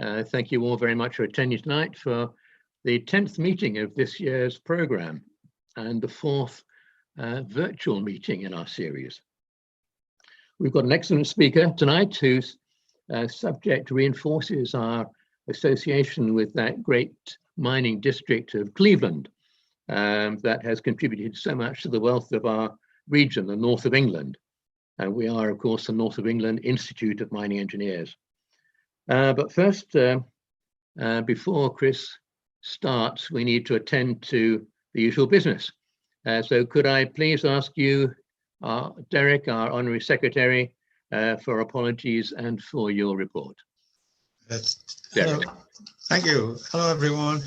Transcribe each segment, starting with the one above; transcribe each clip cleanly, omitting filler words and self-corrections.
Thank you all very much for attending tonight for the 10th meeting of this year's programme and the 4th virtual meeting in our series. We've got an excellent speaker tonight whose subject reinforces our association with that great mining district of Cleveland that has contributed so much to the wealth of our region, the north of England. And we are, of course, the North of England Institute of Mining Engineers. But first, before Chris starts, we need to attend to the usual business. So could I please ask you, Derek, our Honorary Secretary, for apologies and for your report. Hello. Thank you. Hello, everyone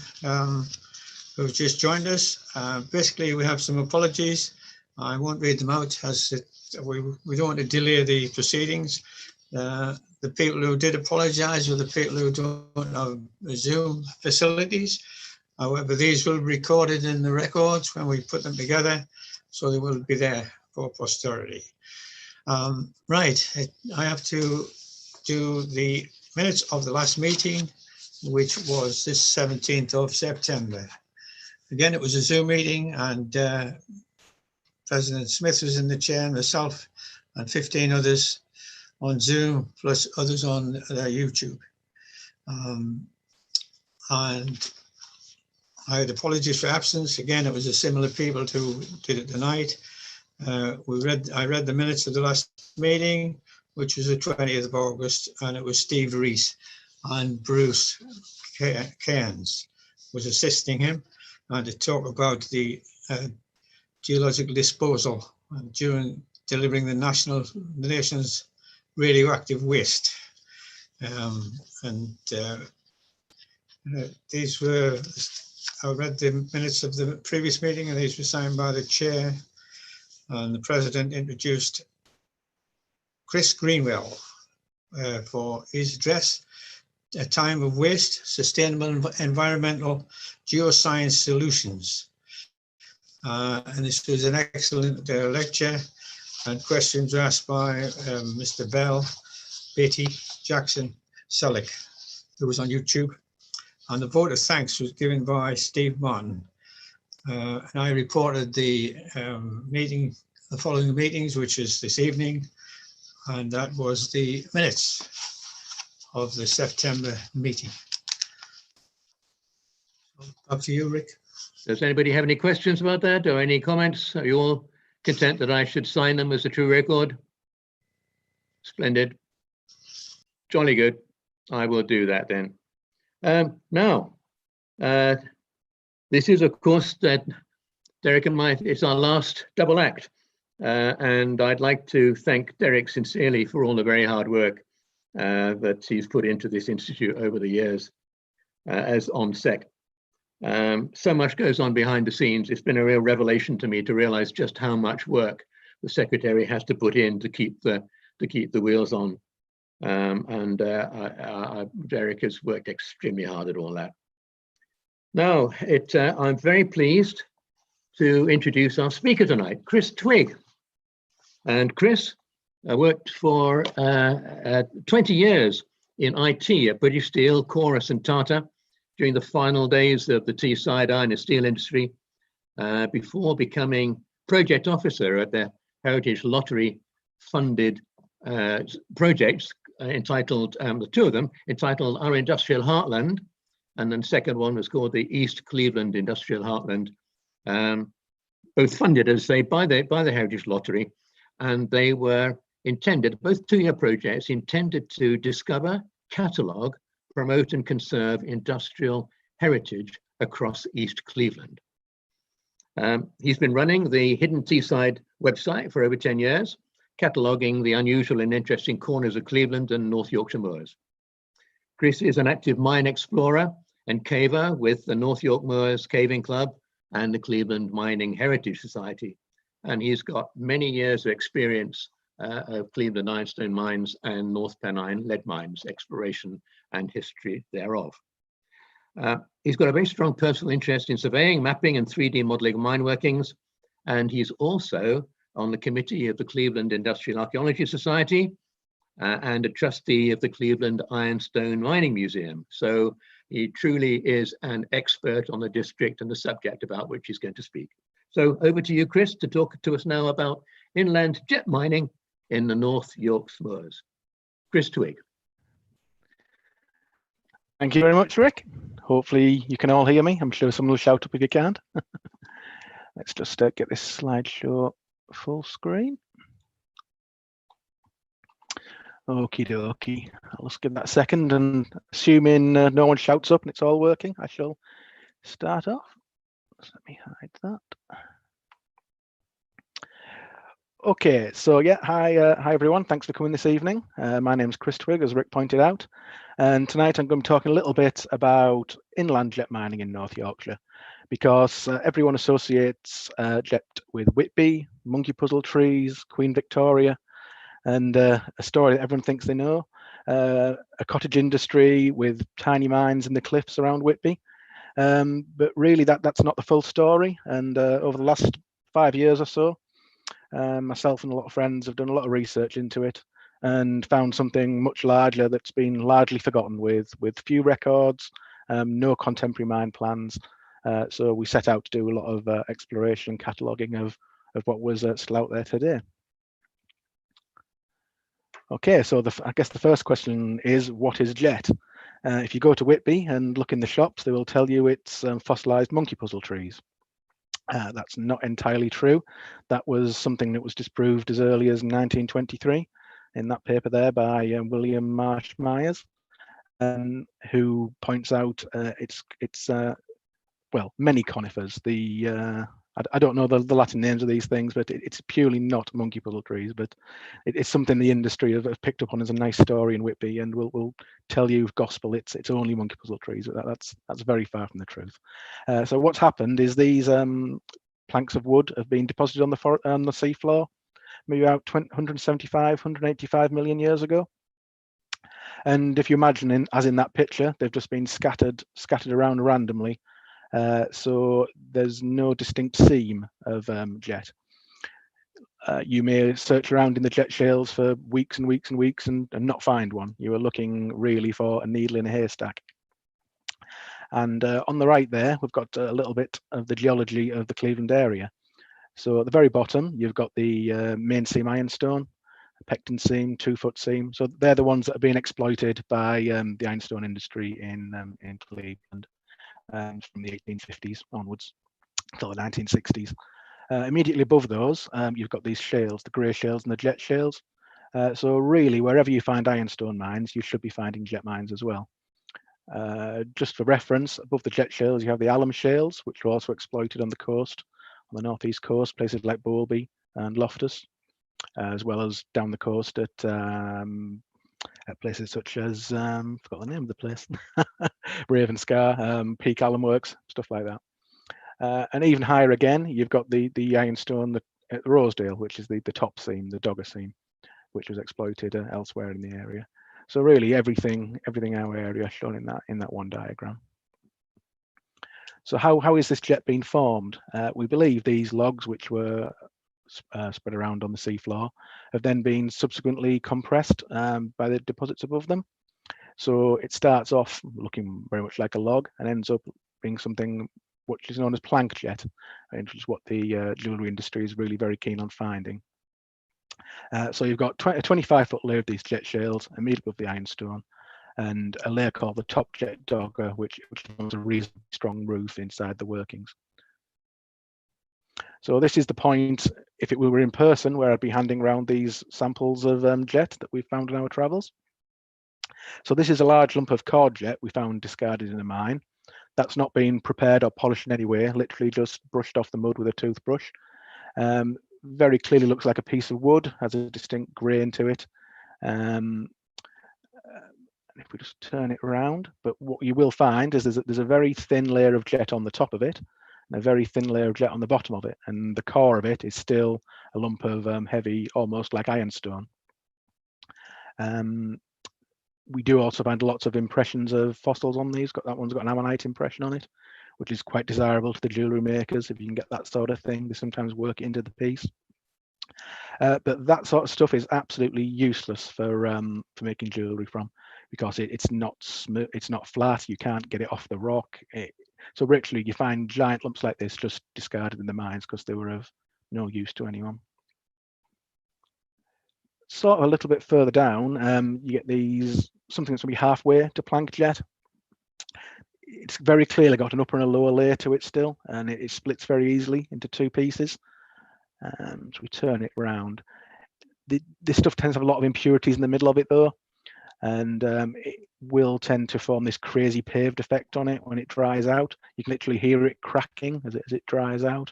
who've just joined us. Basically, we have some apologies. I won't read them out as we don't want to delay the proceedings. The people who did apologise were the people who don't have Zoom facilities. However, these will be recorded in the records when we put them together, so they will be there for posterity. Right, I have to do the minutes of the last meeting, which was this 17th of September. Again, it was a Zoom meeting, and President Smith was in the chair, myself and 15 others on Zoom, plus others on YouTube. And I had apologies for absence. Again, it was a similar people who did it tonight. I read the minutes of the last meeting, which was the 20th of August, and it was Steve Rees and Bruce Cairns was assisting him, and to talk about the geological disposal and during delivering the nation's radioactive waste. These were, I read the minutes of the previous meeting, and these were signed by the chair, and the president introduced Chris Greenwell for his address, A Time of Waste, Sustainable Environmental Geoscience Solutions. And this was an excellent lecture, and questions were asked by Mr. Bell, Betty, Jackson, Selleck, who was on YouTube. And the vote of thanks was given by Steve Martin. And I reported the the following meetings, which is this evening, and that was the minutes of the September meeting. Up to you, Rick. Does anybody have any questions about that or any comments? Are you all content that I should sign them as a true record? Splendid. Jolly good. I will do that then. Now, this is, of course, that Derek and it's our last double act. And I'd like to thank Derek sincerely for all the very hard work that he's put into this institute over the years as ONSEC. So much goes on behind the scenes. It's been a real revelation to me to realize just how much work the secretary has to put in to keep the wheels on. Derek has worked extremely hard at all that. Now, I'm very pleased to introduce our speaker tonight, Chris Twigg. And Chris worked for 20 years in IT at British Steel, Chorus and Tata during the final days of the Teesside iron and steel industry, before becoming project officer at the Heritage Lottery funded projects entitled, the two of them, entitled Our Industrial Heartland, and then the second one was called the East Cleveland Industrial Heartland, both funded, as I say, by the Heritage Lottery, and they were intended, both two-year projects, intended to discover, catalogue, promote and conserve industrial heritage across East Cleveland. He's been running the Hidden Teesside website for over 10 years, cataloguing the unusual and interesting corners of Cleveland and North Yorkshire Moors. Chris is an active mine explorer and caver with the North York Moors Caving Club and the Cleveland Mining Heritage Society. And he's got many years of experience of Cleveland ironstone mines and North Pennine lead mines, exploration and history thereof. He's got a very strong personal interest in surveying, mapping and 3D modeling mine workings. And he's also on the committee of the Cleveland Industrial Archaeology Society and a trustee of the Cleveland Ironstone Mining Museum. So he truly is an expert on the district and the subject about which he's going to speak. So over to you, Chris, to talk to us now about inland jet mining in the North York Moors. Chris Twigg. Thank you very much, Rick. Hopefully you can all hear me. I'm sure someone will shout up if you can't. Let's just get this slideshow full screen. Okie dokie. I'll just give that a second, and assuming no one shouts up and it's all working, I shall start off. Just let me hide that. Okay, so yeah, hi everyone. Thanks for coming this evening. My name's Chris Twigg, as Rick pointed out, and tonight I'm going to be talking a little bit about inland jet mining in North Yorkshire, because everyone associates jet with Whitby, monkey puzzle trees, Queen Victoria, and a story that everyone thinks they know, a cottage industry with tiny mines in the cliffs around Whitby. But really that's not the full story. And over the last 5 years or so, myself and a lot of friends have done a lot of research into it and found something much larger that's been largely forgotten, with few records, no contemporary mine plans. So we set out to do a lot of exploration and cataloguing of what was still out there today. Okay, so I guess the first question is, what is jet? If you go to Whitby and look in the shops, they will tell you it's fossilized monkey puzzle trees. That's not entirely true. That was something that was disproved as early as 1923 in that paper there by William Marsh Myers, who points out it's well, many conifers. I don't know the Latin names of these things, but it's purely not monkey puzzle trees. But it's something the industry have picked up on as a nice story in Whitby, and will tell you gospel it's only monkey puzzle trees. That's very far from the truth. So what's happened is these planks of wood have been deposited on the seafloor, maybe about 175, 185 million years ago. And if you imagine, as in that picture, they've just been scattered around randomly. So there's no distinct seam of jet. You may search around in the jet shales for weeks and weeks and weeks and not find one. You are looking really for a needle in a haystack. And on the right there, we've got a little bit of the geology of the Cleveland area. So at the very bottom, you've got the main seam ironstone, pecten seam, 2-foot seam. So they're the ones that are being exploited by the ironstone industry in Cleveland. From the 1850s onwards till the 1960s. Immediately above those, you've got these shales, the grey shales and the jet shales. So really, wherever you find ironstone mines, you should be finding jet mines as well. Just for reference, above the jet shales, you have the alum shales, which were also exploited on the coast, on the northeast coast, places like Bowlby and Loftus, as well as down the coast at places such as, forgot the name of the place, Ravenscar, Peak Alum Works, stuff like that. And even higher again, you've got the ironstone at Rosedale, which is the top seam, the Dogger seam, which was exploited elsewhere in the area. So really everything in our area shown in that one diagram. So how is this jet being formed? We believe these logs, which were spread around on the seafloor, have then been subsequently compressed by the deposits above them. So it starts off looking very much like a log and ends up being something which is known as plank jet, which is what the jewellery industry is really very keen on finding. So you've got a 25-foot layer of these jet shales immediately above the ironstone, and a layer called the top jet dogger, which has a reasonably strong roof inside the workings. So this is the point, if we were in person, where I'd be handing around these samples of jet that we've found in our travels. So this is a large lump of cord jet we found discarded in a mine. That's not been prepared or polished in any way, literally just brushed off the mud with a toothbrush. Very clearly looks like a piece of wood, has a distinct grain to it. If we just turn it around, but what you will find is there's a very thin layer of jet on the top of it, and a very thin layer of jet on the bottom of it, and the core of it is still a lump of heavy, almost like ironstone. We do also find lots of impressions of fossils on these. That one's got an ammonite impression on it, which is quite desirable to the jewellery makers. If you can get that sort of thing, they sometimes work into the piece. But that sort of stuff is absolutely useless for making jewellery from, because it's not smooth, it's not flat. You can't get it off the rock. So literally, you find giant lumps like this just discarded in the mines because they were of no use to anyone. Sort of a little bit further down, you get these, something that's going to be halfway to plank jet. It's very clearly got an upper and a lower layer to it still, and it splits very easily into two pieces. So we turn it round. This stuff tends to have a lot of impurities in the middle of it though, and it will tend to form this crazy paved effect on it when it dries out. You can literally hear it cracking as it dries out.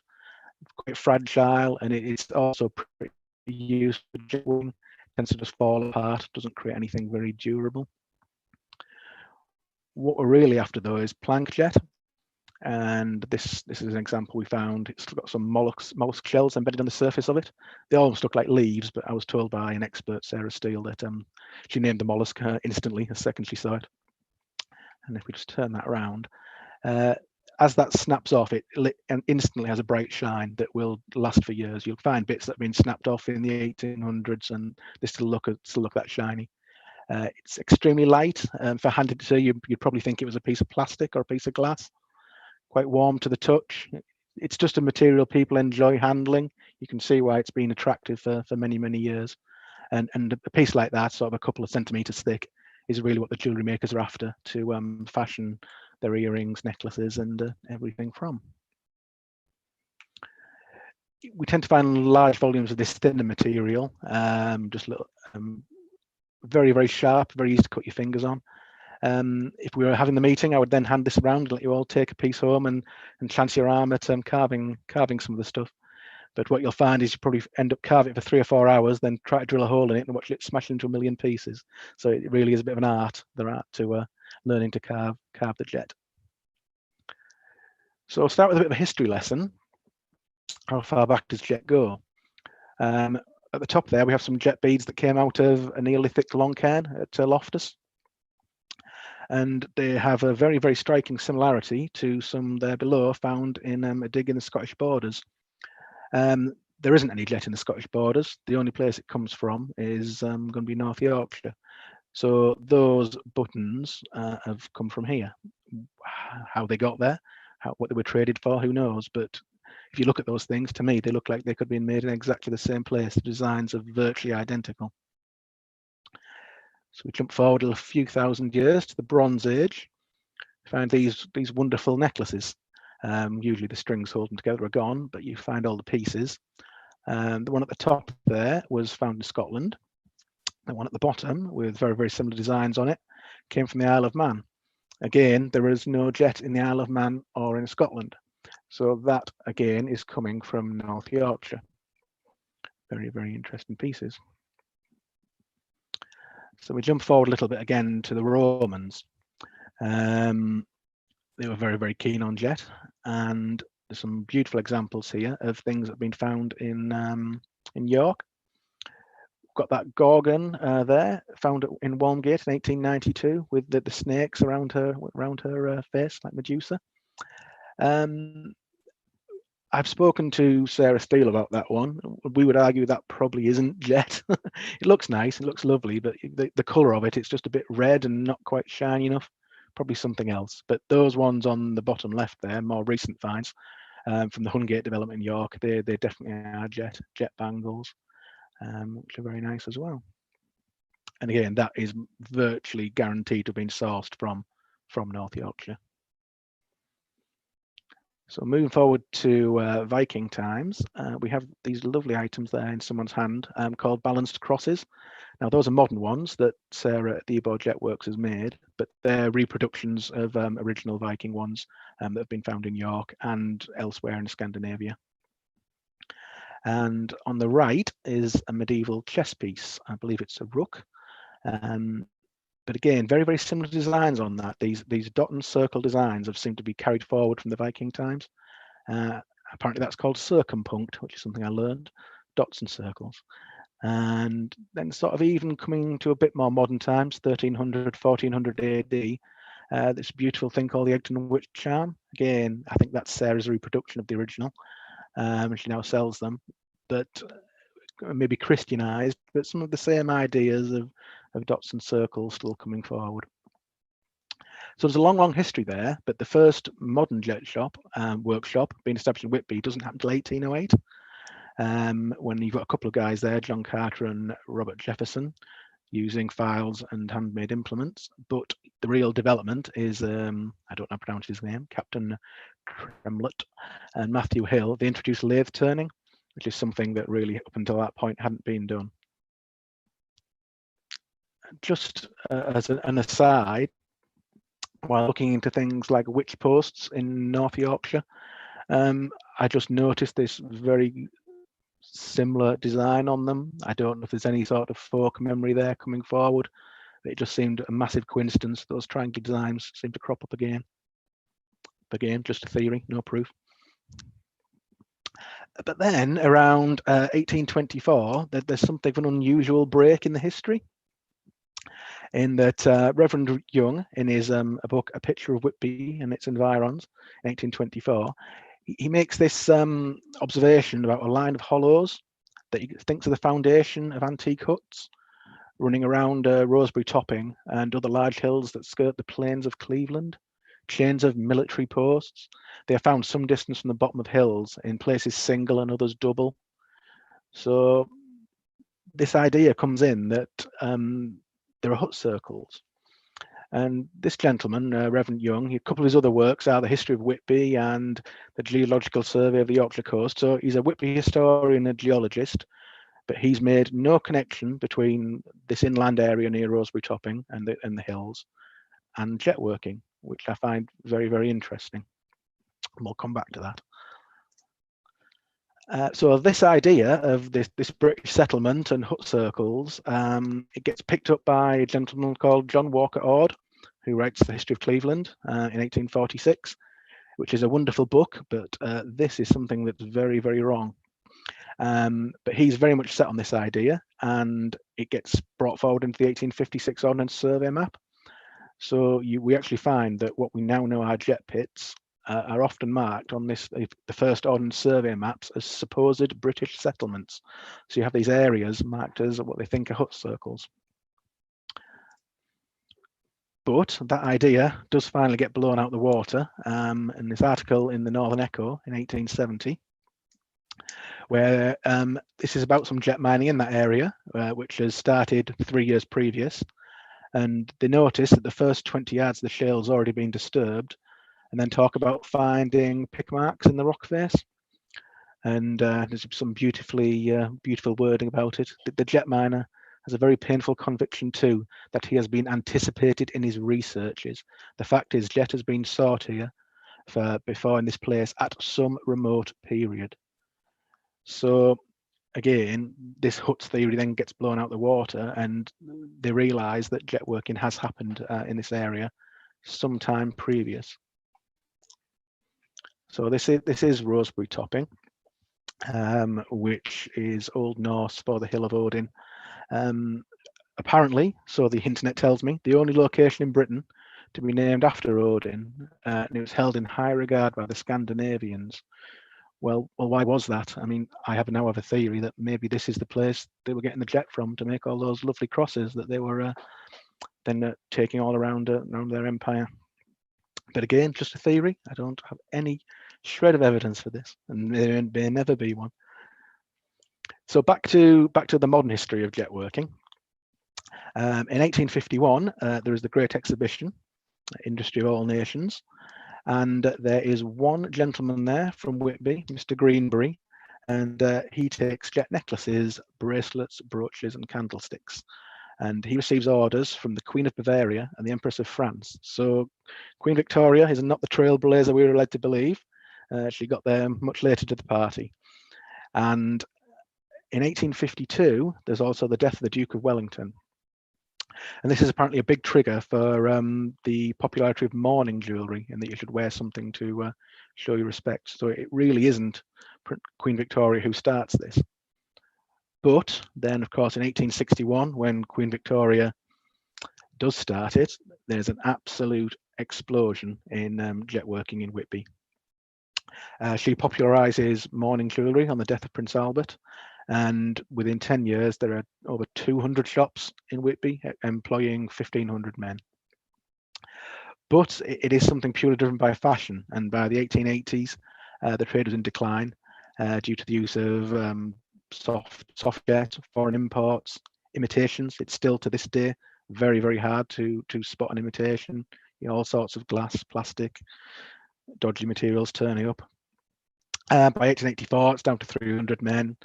It's quite fragile, and it's also pretty used for jewelry. Tends to just fall apart, doesn't create anything very durable. What we're really after though is plank jet, and this is an example we found. It's got some mollusk shells embedded on the surface of it. They almost look like leaves, but I was told by an expert, Sarah Steele, that she named the mollusk instantly the second she saw it. And if we just turn that around, as that snaps off, it instantly has a bright shine that will last for years. You'll find bits that have been snapped off in the 1800s and they still look that shiny. It's extremely light. If I handed it to you, you'd probably think it was a piece of plastic or a piece of glass. Quite warm to the touch. It's just a material people enjoy handling. You can see why it's been attractive for many, many years. And a piece like that, sort of a couple of centimeters thick, is really what the jewellery makers are after to fashion their earrings, necklaces, and everything from. We tend to find large volumes of this thinner material, just little, very, very sharp, very easy to cut your fingers on. If we were having the meeting, I would then hand this around and let you all take a piece home and chance your arm at carving some of the stuff. But what you'll find is you probably end up carving it for 3 or 4 hours, then try to drill a hole in it and watch it smash into a million pieces. So it really is a bit of an art, to learning to carve the jet. So I'll start with a bit of a history lesson. How far back does jet go? At the top there, we have some jet beads that came out of a Neolithic long cairn at Loftus. And they have a very, very striking similarity to some there below found in a dig in the Scottish borders. There isn't any jet in the Scottish borders. The only place it comes from is going to be North Yorkshire. So those buttons have come from here. How they got there, what they were traded for, who knows? But if you look at those things, to me, they look like they could be made in exactly the same place. The designs are virtually identical. So we jump forward a few thousand years to the Bronze Age. Find these wonderful necklaces. Usually the strings holding together are gone, but you find all the pieces. The one at the top there was found in Scotland. The one at the bottom, with very, very similar designs on it, came from the Isle of Man. Again, there is no jet in the Isle of Man or in Scotland. So that, again, is coming from North Yorkshire. Very, very interesting pieces. So we jump forward a little bit again to the Romans. They were very, very keen on jet, and there's some beautiful examples here of things that have been found in York. We've got that gorgon there, found in Walmgate in 1892, with the snakes around her face, like Medusa. I've spoken to Sarah Steele about that one. We would argue that probably isn't jet. It looks nice, it looks lovely, but the colour of it, it's just a bit red and not quite shiny enough. Probably something else. But those ones on the bottom left there, more recent finds from the Hungate development in York, they definitely are jet bangles, which are very nice as well. And again, that is virtually guaranteed to have been sourced from North Yorkshire. So moving forward to Viking times, we have these lovely items there in someone's hand called balanced crosses. Now those are modern ones that Sarah at the Ebo Jet Works has made, but they're reproductions of original Viking ones that have been found in York and elsewhere in Scandinavia. And on the right is a medieval chess piece. I believe it's a rook. But again, very, very similar designs on that. These dot and circle designs have seemed to be carried forward from the Viking times. Apparently that's called circumpunct, which is something I learned, dots and circles. And then sort of even coming to a bit more modern times, 1300, 1400 AD, this beautiful thing called the Egton Witch Charm. Again, I think that's Sarah's reproduction of the original. She now sells them. But maybe Christianized, but some of the same ideas of dots and circles still coming forward. So there's a long history there, but the first modern jet shop workshop being established in Whitby doesn't happen until 1808, when you've got a couple of guys there, John Carter and Robert Jefferson, using files and handmade implements. But the real development is, I don't know how to pronounce his name, Captain Tremlett and Matthew Hill. They introduced lathe turning, which is something that really up until that point hadn't been done. Just as an aside, while looking into things like witch posts in North Yorkshire, I just noticed this very similar design on them. I don't know if there's any sort of folk memory there coming forward. It just seemed a massive coincidence. Those triangular designs seem to crop up again. Again, just a theory, no proof. But then around 1824, there's something of an unusual break in the history, in that Reverend Young, in his book A Picture of Whitby and its Environs in 1824, he makes this observation about a line of hollows that he thinks are the foundation of antique huts running around Rosebery Topping and other large hills that skirt the plains of Cleveland. Chains of military posts. They are found some distance from the bottom of hills, in places single and others double. So this idea comes in that there are hut circles. And this gentleman, Reverend Young, a couple of his other works are the History of Whitby and the Geological Survey of the Yorkshire Coast. So he's a Whitby historian and geologist, but he's made no connection between this inland area near Rosebery Topping and the hills and jet working, which I find very, very interesting. And we'll come back to that. So this idea of this British settlement and hut circles, it gets picked up by a gentleman called John Walker Ord, who writes the History of Cleveland in 1846, which is a wonderful book, but this is something that's very, very wrong. But he's very much set on this idea, and it gets brought forward into the 1856 Ordnance Survey map. So we actually find that what we now know are jet pits are often marked on the first Ordnance Survey maps as supposed British settlements. So you have these areas marked as what they think are hut circles. But that idea does finally get blown out the water in this article in the Northern Echo in 1870, where this is about some jet mining in that area, which has started 3 years previous. And they notice that the first 20 yards of the shale's already been disturbed, and then talk about finding pick marks in the rock face. And there's some beautiful wording about it. The jet miner has a very painful conviction too that he has been anticipated in his researches. The fact is, jet has been sought here before in this place at some remote period. So again, this hut theory then gets blown out the water, and they realise that jet working has happened in this area sometime previous. So this is Rosebery Topping, which is Old Norse for the Hill of Odin. Apparently, so the internet tells me, the only location in Britain to be named after Odin, and it was held in high regard by the Scandinavians. Well, why was that? I mean, I now have a theory that maybe this is the place they were getting the jet from to make all those lovely crosses that they were then taking all around their empire. But again, just a theory. I don't have any shred of evidence for this, and there may never be one. So back to the modern history of jet working. In 1851, there is the Great Exhibition, Industry of All Nations, and there is one gentleman there from Whitby, Mr. Greenbury, and he takes jet necklaces, bracelets, brooches, and candlesticks. And he receives orders from the Queen of Bavaria and the Empress of France. So Queen Victoria is not the trailblazer we were led to believe. She got there much later to the party. And in 1852, there's also the death of the Duke of Wellington. And this is apparently a big trigger for the popularity of mourning jewellery, and that you should wear something to show your respect. So it really isn't Queen Victoria who starts this. But then, of course, in 1861, when Queen Victoria does start it, there's an absolute explosion in jet working in Whitby. She popularises mourning jewellery on the death of Prince Albert, And within 10 years, there are over 200 shops in Whitby employing 1,500 men. But it is something purely driven by fashion, and by the 1880s, the trade was in decline due to the use of soft jet, foreign imports, imitations. It's still to this day very, very hard to spot an imitation. You know, all sorts of glass, plastic, dodgy materials turning up. By 1884, it's down to 300 men.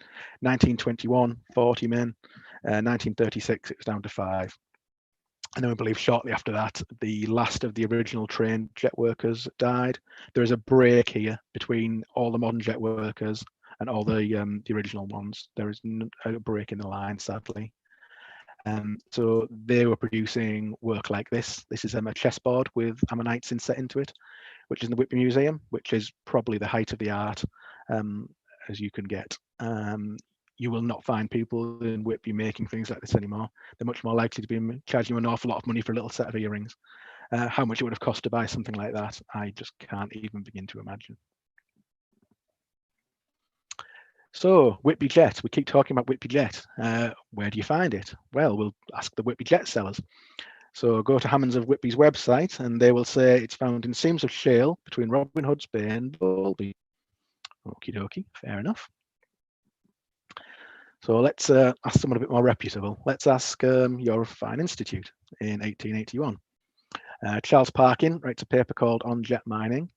1921, 40 men. 1936, it was down to 5. And then we believe shortly after that, the last of the original trained jet workers died. There is a break here between all the modern jet workers and all the original ones. There is a break in the line, sadly. So they were producing work like this. This is a chessboard with ammonites inset into it, which is in the Whitby Museum, which is probably the height of the art as you can get. You will not find people in Whitby making things like this anymore. They're much more likely to be charging you an awful lot of money for a little set of earrings. How much it would have cost to buy something like that, I just can't even begin to imagine. So Whitby Jet, we keep talking about Whitby Jet. Where do you find it? Well, we'll ask the Whitby Jet sellers. So go to Hammonds of Whitby's website and they will say it's found in seams of shale between Robin Hood's Bay and Bowlby. Okie dokie, fair enough. So let's ask someone a bit more reputable. Let's ask your fine institute in 1881. Charles Parkin writes a paper called On Jet Mining,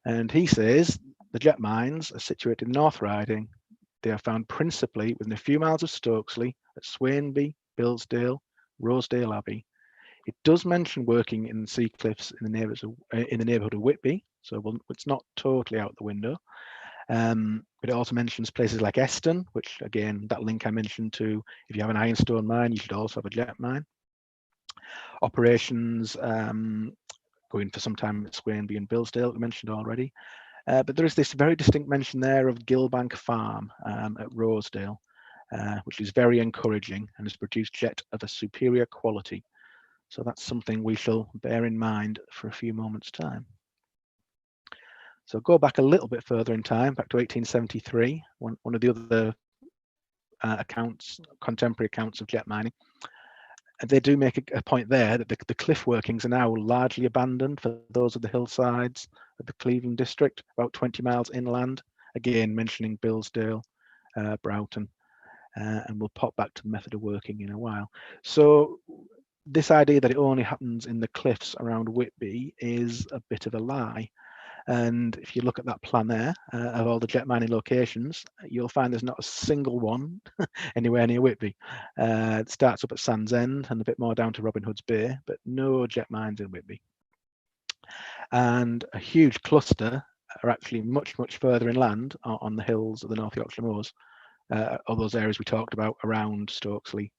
and he says the jet mines are situated in North Riding. They are found principally within a few miles of Stokesley at Swainby, Billsdale, Rosedale Abbey. It does mention working in the sea cliffs in the neighbourhood of Whitby, so it's not totally out the window. But it also mentions places like Eston, which again, that link I mentioned to, if you have an ironstone mine, you should also have a jet mine. Operations going for some time at Swainby and Billsdale, we mentioned already. But there is this very distinct mention there of Gilbank Farm at Rosedale, which is very encouraging and has produced jet of a superior quality. So that's something we shall bear in mind for a few moments' time. So go back a little bit further in time, back to 1873, one of the other contemporary accounts of jet mining. And they do make a point there that the cliff workings are now largely abandoned for those of the hillsides of the Cleveland district, about 20 miles inland, again mentioning Billsdale, Broughton, and we'll pop back to the method of working in a while. So this idea that it only happens in the cliffs around Whitby is a bit of a lie. And if you look at that plan there of all the jet mining locations, you'll find there's not a single one anywhere near Whitby. It starts up at Sands End and a bit more down to Robin Hood's Bay, but no jet mines in Whitby. And a huge cluster are actually much, much further inland on the hills of the North Yorkshire Moors, all those areas we talked about around Stokesley,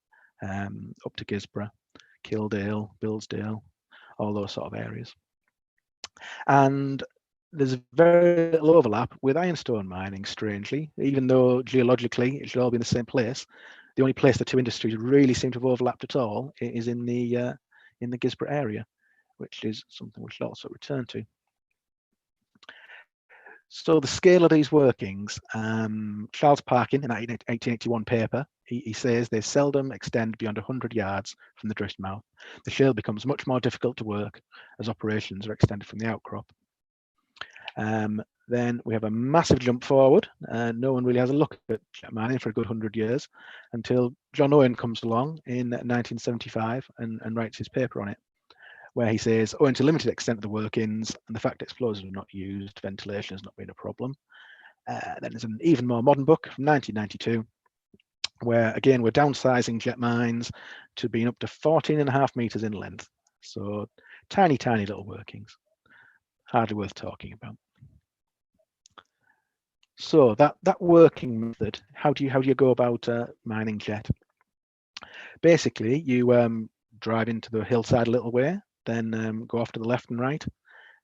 up to Gisborough, Kildale, Billsdale, all those sort of areas. And there's very little overlap with ironstone mining, strangely, even though geologically it should all be in the same place. The only place the two industries really seem to have overlapped at all is in the Gisborough area, which is something we should also return to. So the scale of these workings, Charles Parkin in that 1881 paper, he says they seldom extend beyond 100 yards from the drift mouth. The shale becomes much more difficult to work as operations are extended from the outcrop. Then we have a massive jump forward. No one really has a look at jet mining for a good 100 years until John Owen comes along in 1975 and writes his paper on it, where he says, owing to limited extent of the workings and the fact explosives are not used, ventilation has not been a problem. Then there's an even more modern book from 1992, where again, we're downsizing jet mines to being up to 14.5 meters in length. So tiny, tiny little workings, hardly worth talking about. So that working method, how do you go about mining jet? Basically, you drive into the hillside a little way, then go off to the left and right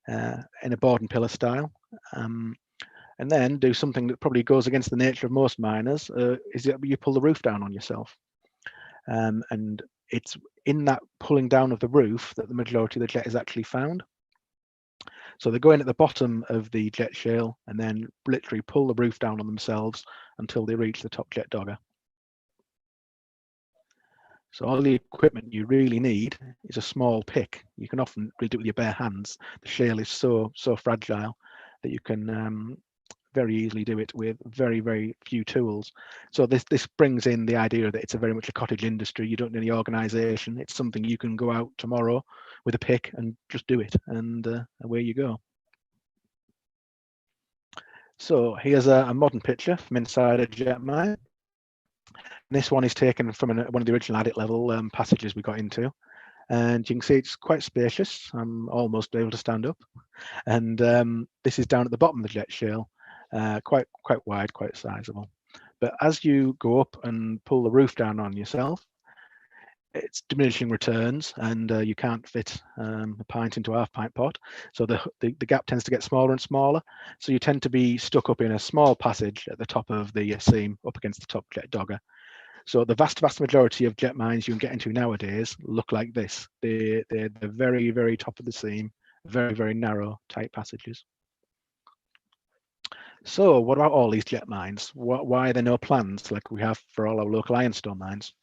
in a board and pillar style, and then do something that probably goes against the nature of most miners, is that you pull the roof down on yourself. And it's in that pulling down of the roof that the majority of the jet is actually found. So they go in at the bottom of the jet shale and then literally pull the roof down on themselves until they reach the top jet dogger. So all the equipment you really need is a small pick. You can often really do it with your bare hands. The shale is so fragile that you can very easily do it with very few tools. So this brings in the idea that it's a very much a cottage industry. You don't need any organization. It's something you can go out tomorrow with a pick and just do it, and away you go. So here's a modern picture from inside a jet mine. This one is taken from one of the original adit level passages we got into, and you can see it's quite spacious. I'm almost able to stand up, and this is down at the bottom of the jet shale, quite wide, quite sizable. But as you go up and pull the roof down on yourself, it's diminishing returns, and you can't fit a pint into a half-pint pot. So the gap tends to get smaller and smaller. So you tend to be stuck up in a small passage at the top of the seam, up against the top jet dogger. So the vast majority of jet mines you can get into nowadays look like this. They're the very top of the seam, very narrow, tight passages. So what about all these jet mines? Why are there no plans like we have for all our local ironstone mines?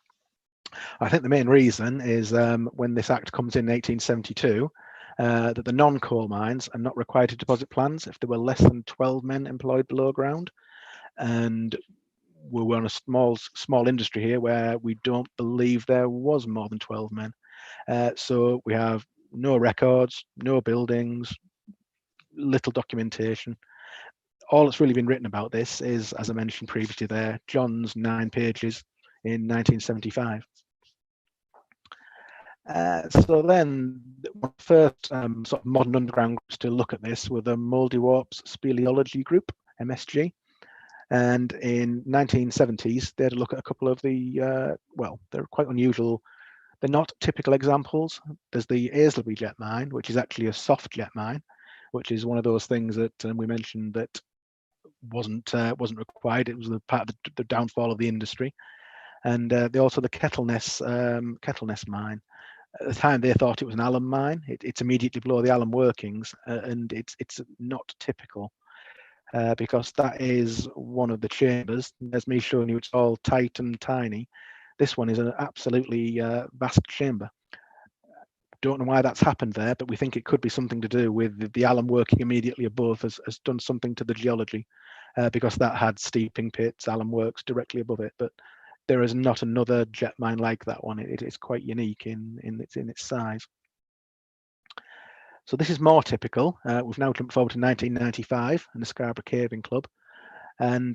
I think the main reason is when this act comes in 1872, that the non-coal mines are not required to deposit plans if there were less than 12 men employed below ground. And we're on a small industry here where we don't believe there was more than 12 men. So we have no records, no buildings, little documentation. All that's really been written about this is, as I mentioned previously there, John's 9 pages in 1975. So then the first sort of modern underground groups to look at this were the Mouldiwarp's Speleology Group, MSG. And in 1970s, they had a look at a couple of the, well, they're quite unusual. They're not typical examples. There's the Aisleby jet mine, which is actually a soft jet mine, which is one of those things that we mentioned that wasn't required. It was the part of the downfall of the industry. And they also the Kettleness mine. At the time, they thought it was an alum mine. It's immediately below the alum workings, and it's not typical. Because that is one of the chambers. As me showing you, it's all tight and tiny. This one is an absolutely vast chamber. Don't know why that's happened there, but we think it could be something to do with the alum working immediately above has done something to the geology, because that had steeping pits, alum works directly above it. But there is not another jet mine like that one. It is quite unique in its size. So this is more typical. We've now jumped forward to 1995 and the Scarborough Caving Club. And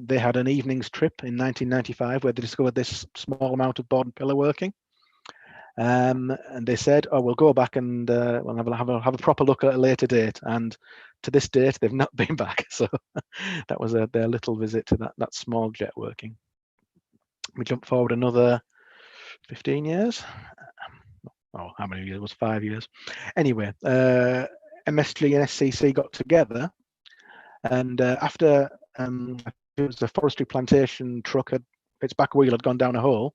they had an evening's trip in 1995 where they discovered this small amount of board and pillar working. And they said, oh, we'll go back and we'll have a proper look at a later date. And to this date, they've not been back. So that was their little visit to that small jet working. We jump forward another 15 years. Oh, how many years? It was 5 years. Anyway, MSG and SCC got together, and after it was a forestry plantation truck its back wheel had gone down a hole,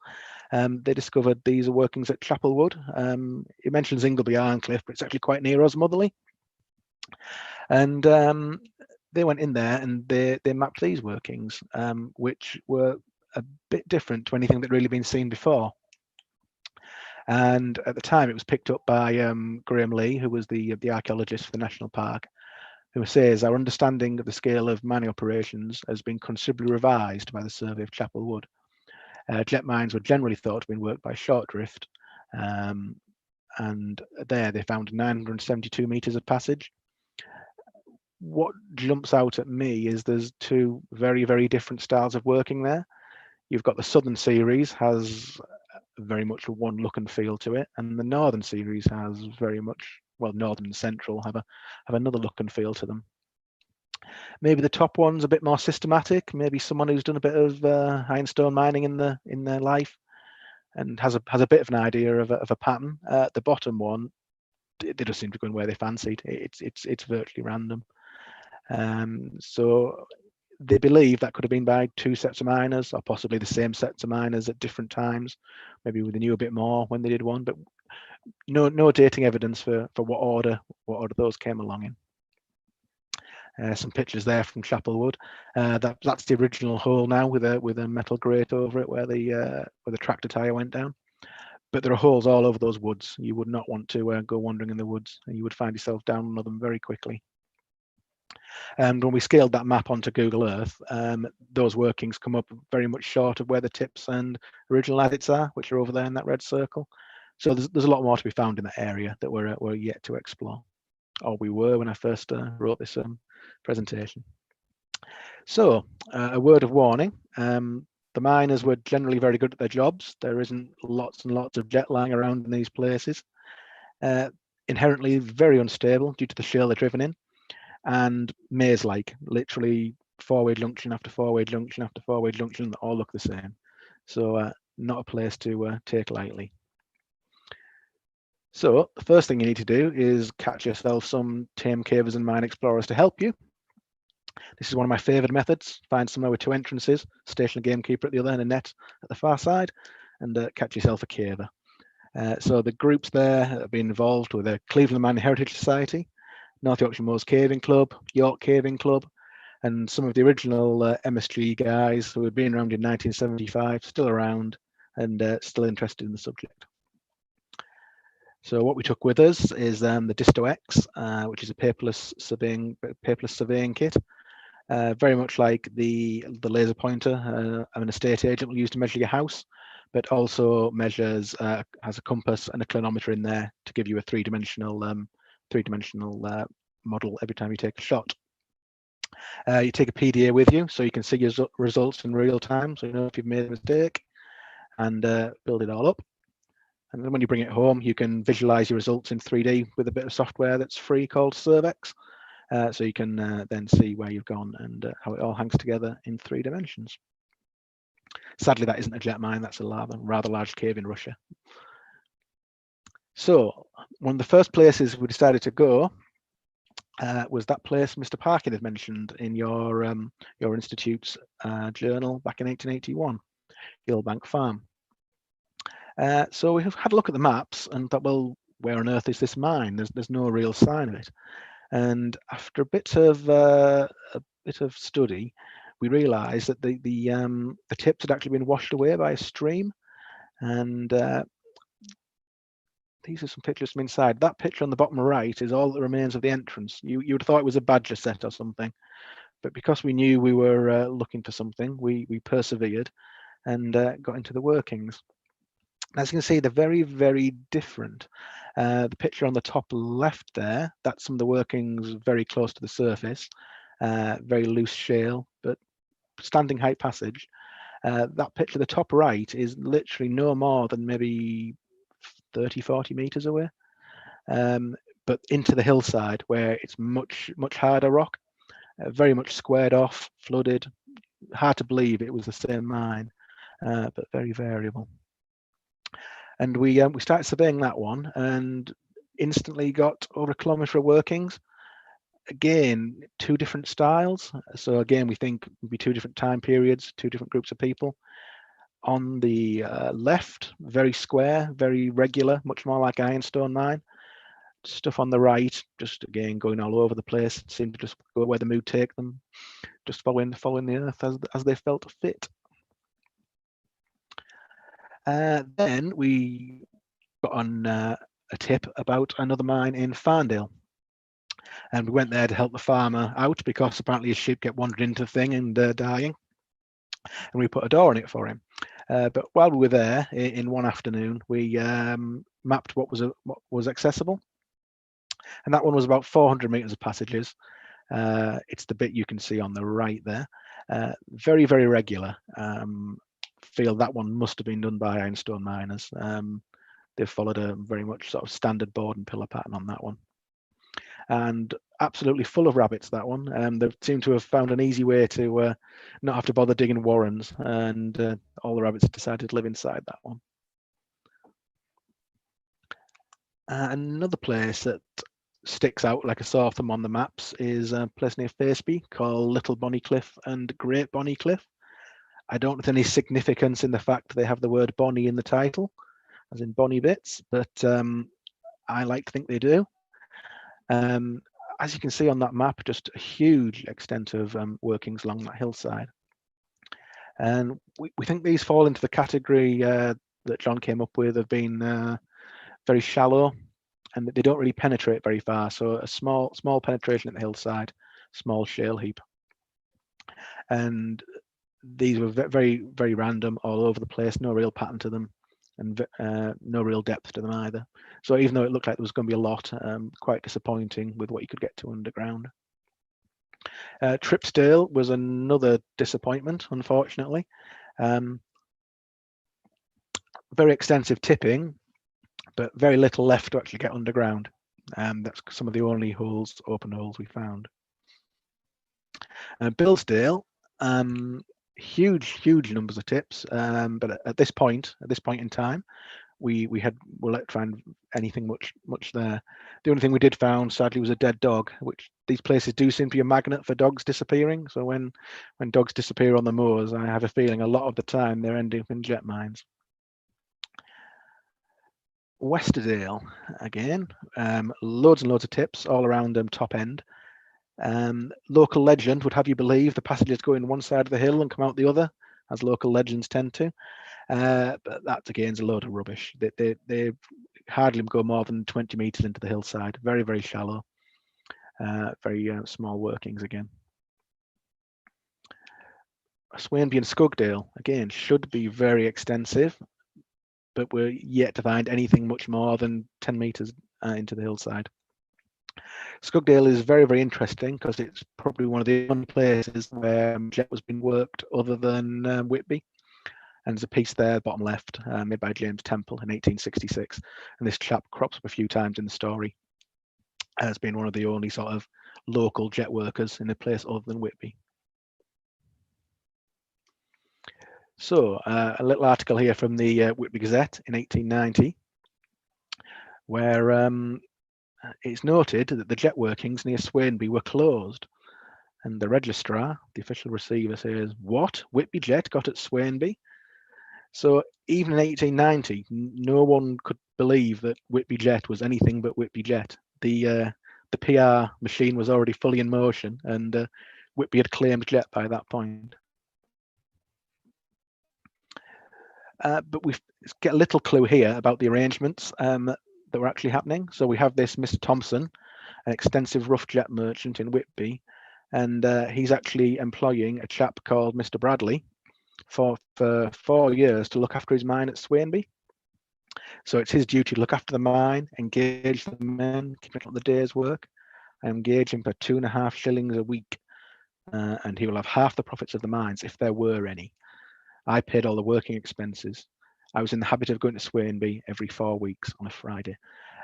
they discovered these workings at Chapelwood. It mentions Ingleby Arncliffe, but it's actually quite near us, Motherley. And they went in there and they mapped these workings, which were a bit different to anything that really been seen before. And at the time, it was picked up by Graham Lee, who was the archaeologist for the National Park, who says, our understanding of the scale of mining operations has been considerably revised by the survey of Chapelwood. Jet mines were generally thought to have been worked by short drift, and there they found 972 meters of passage. What jumps out at me is there's two very different styles of working there. You've got the Southern series has very much one look and feel to it, and the Northern series has very much, well, Northern and Central have another look and feel to them. Maybe the top one's a bit more systematic. Maybe someone who's done a bit of ironstone mining in their life and has a bit of an idea of a pattern. The bottom one, they just seem to go in where they fancied. It's virtually random. So they believe that could have been by two sets of miners, or possibly the same sets of miners at different times. Maybe they knew a bit more when they did one, but no dating evidence for what order those came along in. Some pictures there from Chapelwood. That's the original hole now with a metal grate over it where the tractor tire went down. But there are holes all over those woods. You would not want to go wandering in the woods, and you would find yourself down one of them very quickly. And when we scaled that map onto Google Earth, those workings come up very much short of where the tips and original adits are, which are over there in that red circle. So there's a lot more to be found in that area that we're yet to explore, or we were when I first wrote this presentation. So a word of warning. The miners were generally very good at their jobs. There isn't lots and lots of jet lying around in these places. Inherently very unstable due to the shale they're driven in, and maze-like, literally four-way junction after four-way junction after four-way junction that all look the same. So not a place to take lightly. So the first thing you need to do is catch yourself some tame cavers and mine explorers to help you. This is one of my favoured methods. Find somewhere with two entrances, station a gamekeeper at the other and a net at the far side, and catch yourself a caver. So the groups there have been involved with the Cleveland Mine Heritage Society, North Yorkshire Moors Caving Club, York Caving Club, and some of the original MSG guys who had been around in 1975, still around and still interested in the subject. So what we took with us is the Disto X, which is a paperless surveying kit. Very much like the laser pointer an estate agent will use to measure your house, but also measures, has a compass and a clinometer in there to give you a three-dimensional model every time you take a shot. You take a PDA with you so you can see your results in real time, so you know if you've made a mistake, and build it all up. And then when you bring it home, you can visualize your results in 3D with a bit of software that's free called Survex. So you can then see where you've gone and how it all hangs together in 3 dimensions. Sadly, that isn't a jet mine, that's a rather large cave in Russia. So one of the first places we decided to go was that place Mr. Parkin had mentioned in your institute's journal back in 1881, Gilbank Farm. So we have had a look at the maps and thought, well, where on earth is this mine? There's no real sign of it. And after a bit of study, we realised that the tips had actually been washed away by a stream. And these are some pictures from inside. That picture on the bottom right is all that remains of the entrance. You would have thought it was a badger set or something, but because we knew we were looking for something, we persevered and got into the workings. As you can see, they're very, very different. The picture on the top left there, that's some of the workings very close to the surface, very loose shale, but standing height passage. That picture, the top right, is literally no more than maybe 30, 40 meters away, but into the hillside where it's much, much harder rock, very much squared off, flooded. Hard to believe it was the same mine, but very variable. And we started surveying that one and instantly got over 1 kilometre of workings. Again, 2 different styles. So again, we think it would be 2 different time periods, 2 different groups of people. On the left, very square, very regular, much more like Ironstone Mine. Stuff on the right, just again going all over the place. It seemed to just go where the mood take them, just following the earth as they felt fit. Then we got on a tip about another mine in Farndale, and we went there to help the farmer out because apparently his sheep kept wandering into the thing and dying, and we put a door on it for him. But while we were there in one afternoon, we mapped what was accessible, and that one was about 400 meters of passages. It's the bit you can see on the right there. Very, very regular. Feel that one must have been done by ironstone miners. They've followed a very much sort of standard board and pillar pattern on that one, and absolutely full of rabbits, that one. They seem to have found an easy way to not have to bother digging warrens, and all the rabbits decided to live inside that one. Another place that sticks out like a sore thumb on the maps is a place near Faceby called Little Bonnie Cliff and Great Bonnie Cliff. I don't know if there's any significance in the fact they have the word Bonnie in the title, as in Bonnie bits, but I like to think they do. As you can see on that map, just a huge extent of workings along that hillside. And we think these fall into the category that John came up with of being very shallow, and that they don't really penetrate very far. So a small penetration at the hillside, small shale heap. And these were very, very random, all over the place, no real pattern to them, and no real depth to them either. So even though it looked like there was going to be a lot, quite disappointing with what you could get to underground. Tripsdale was another disappointment, unfortunately. Very extensive tipping, but very little left to actually get underground. That's some of the only holes, open holes we found. Billsdale, huge numbers of tips, but at this point in time, we'll let find anything much there. The only thing we did found, sadly, was a dead dog, which these places do seem to be a magnet for dogs disappearing. So when dogs disappear on the moors, I have a feeling a lot of the time they're ending up in jet mines. Westerdale, again, loads and loads of tips all around top end. Local legend would have you believe the passages go in one side of the hill and come out the other, as local legends tend to. But that again is a load of rubbish. They hardly go more than 20 meters into the hillside. Very, very shallow. Very small workings again. Swainby and Skugdale, again, should be very extensive, but we're yet to find anything much more than 10 meters into the hillside. Skugdale is very, very interesting because it's probably one of the only places where jet was being worked other than Whitby. And there's a piece there, bottom left, made by James Temple in 1866. And this chap crops up a few times in the story as being one of the only sort of local jet workers in a place other than Whitby. So a little article here from the Whitby Gazette in 1890, where it's noted that the jet workings near Swainby were closed. And the registrar, the official receiver, says, "What? Whitby jet got at Swainby?" So even in 1890, no one could believe that Whitby jet was anything but Whitby jet. The PR machine was already fully in motion, and Whitby had claimed jet by that point. But we get a little clue here about the arrangements that were actually happening. So we have this Mr. Thompson, an extensive rough jet merchant in Whitby, and he's actually employing a chap called Mr. Bradley for 4 years to look after his mine at Swainby. So it's his duty to look after the mine, engage the men, keep up the day's work, and engage him for 2.5 shillings a week, and he will have half the profits of the mines if there were any. I paid all the working expenses. I was in the habit of going to Swainby every 4 weeks on a Friday.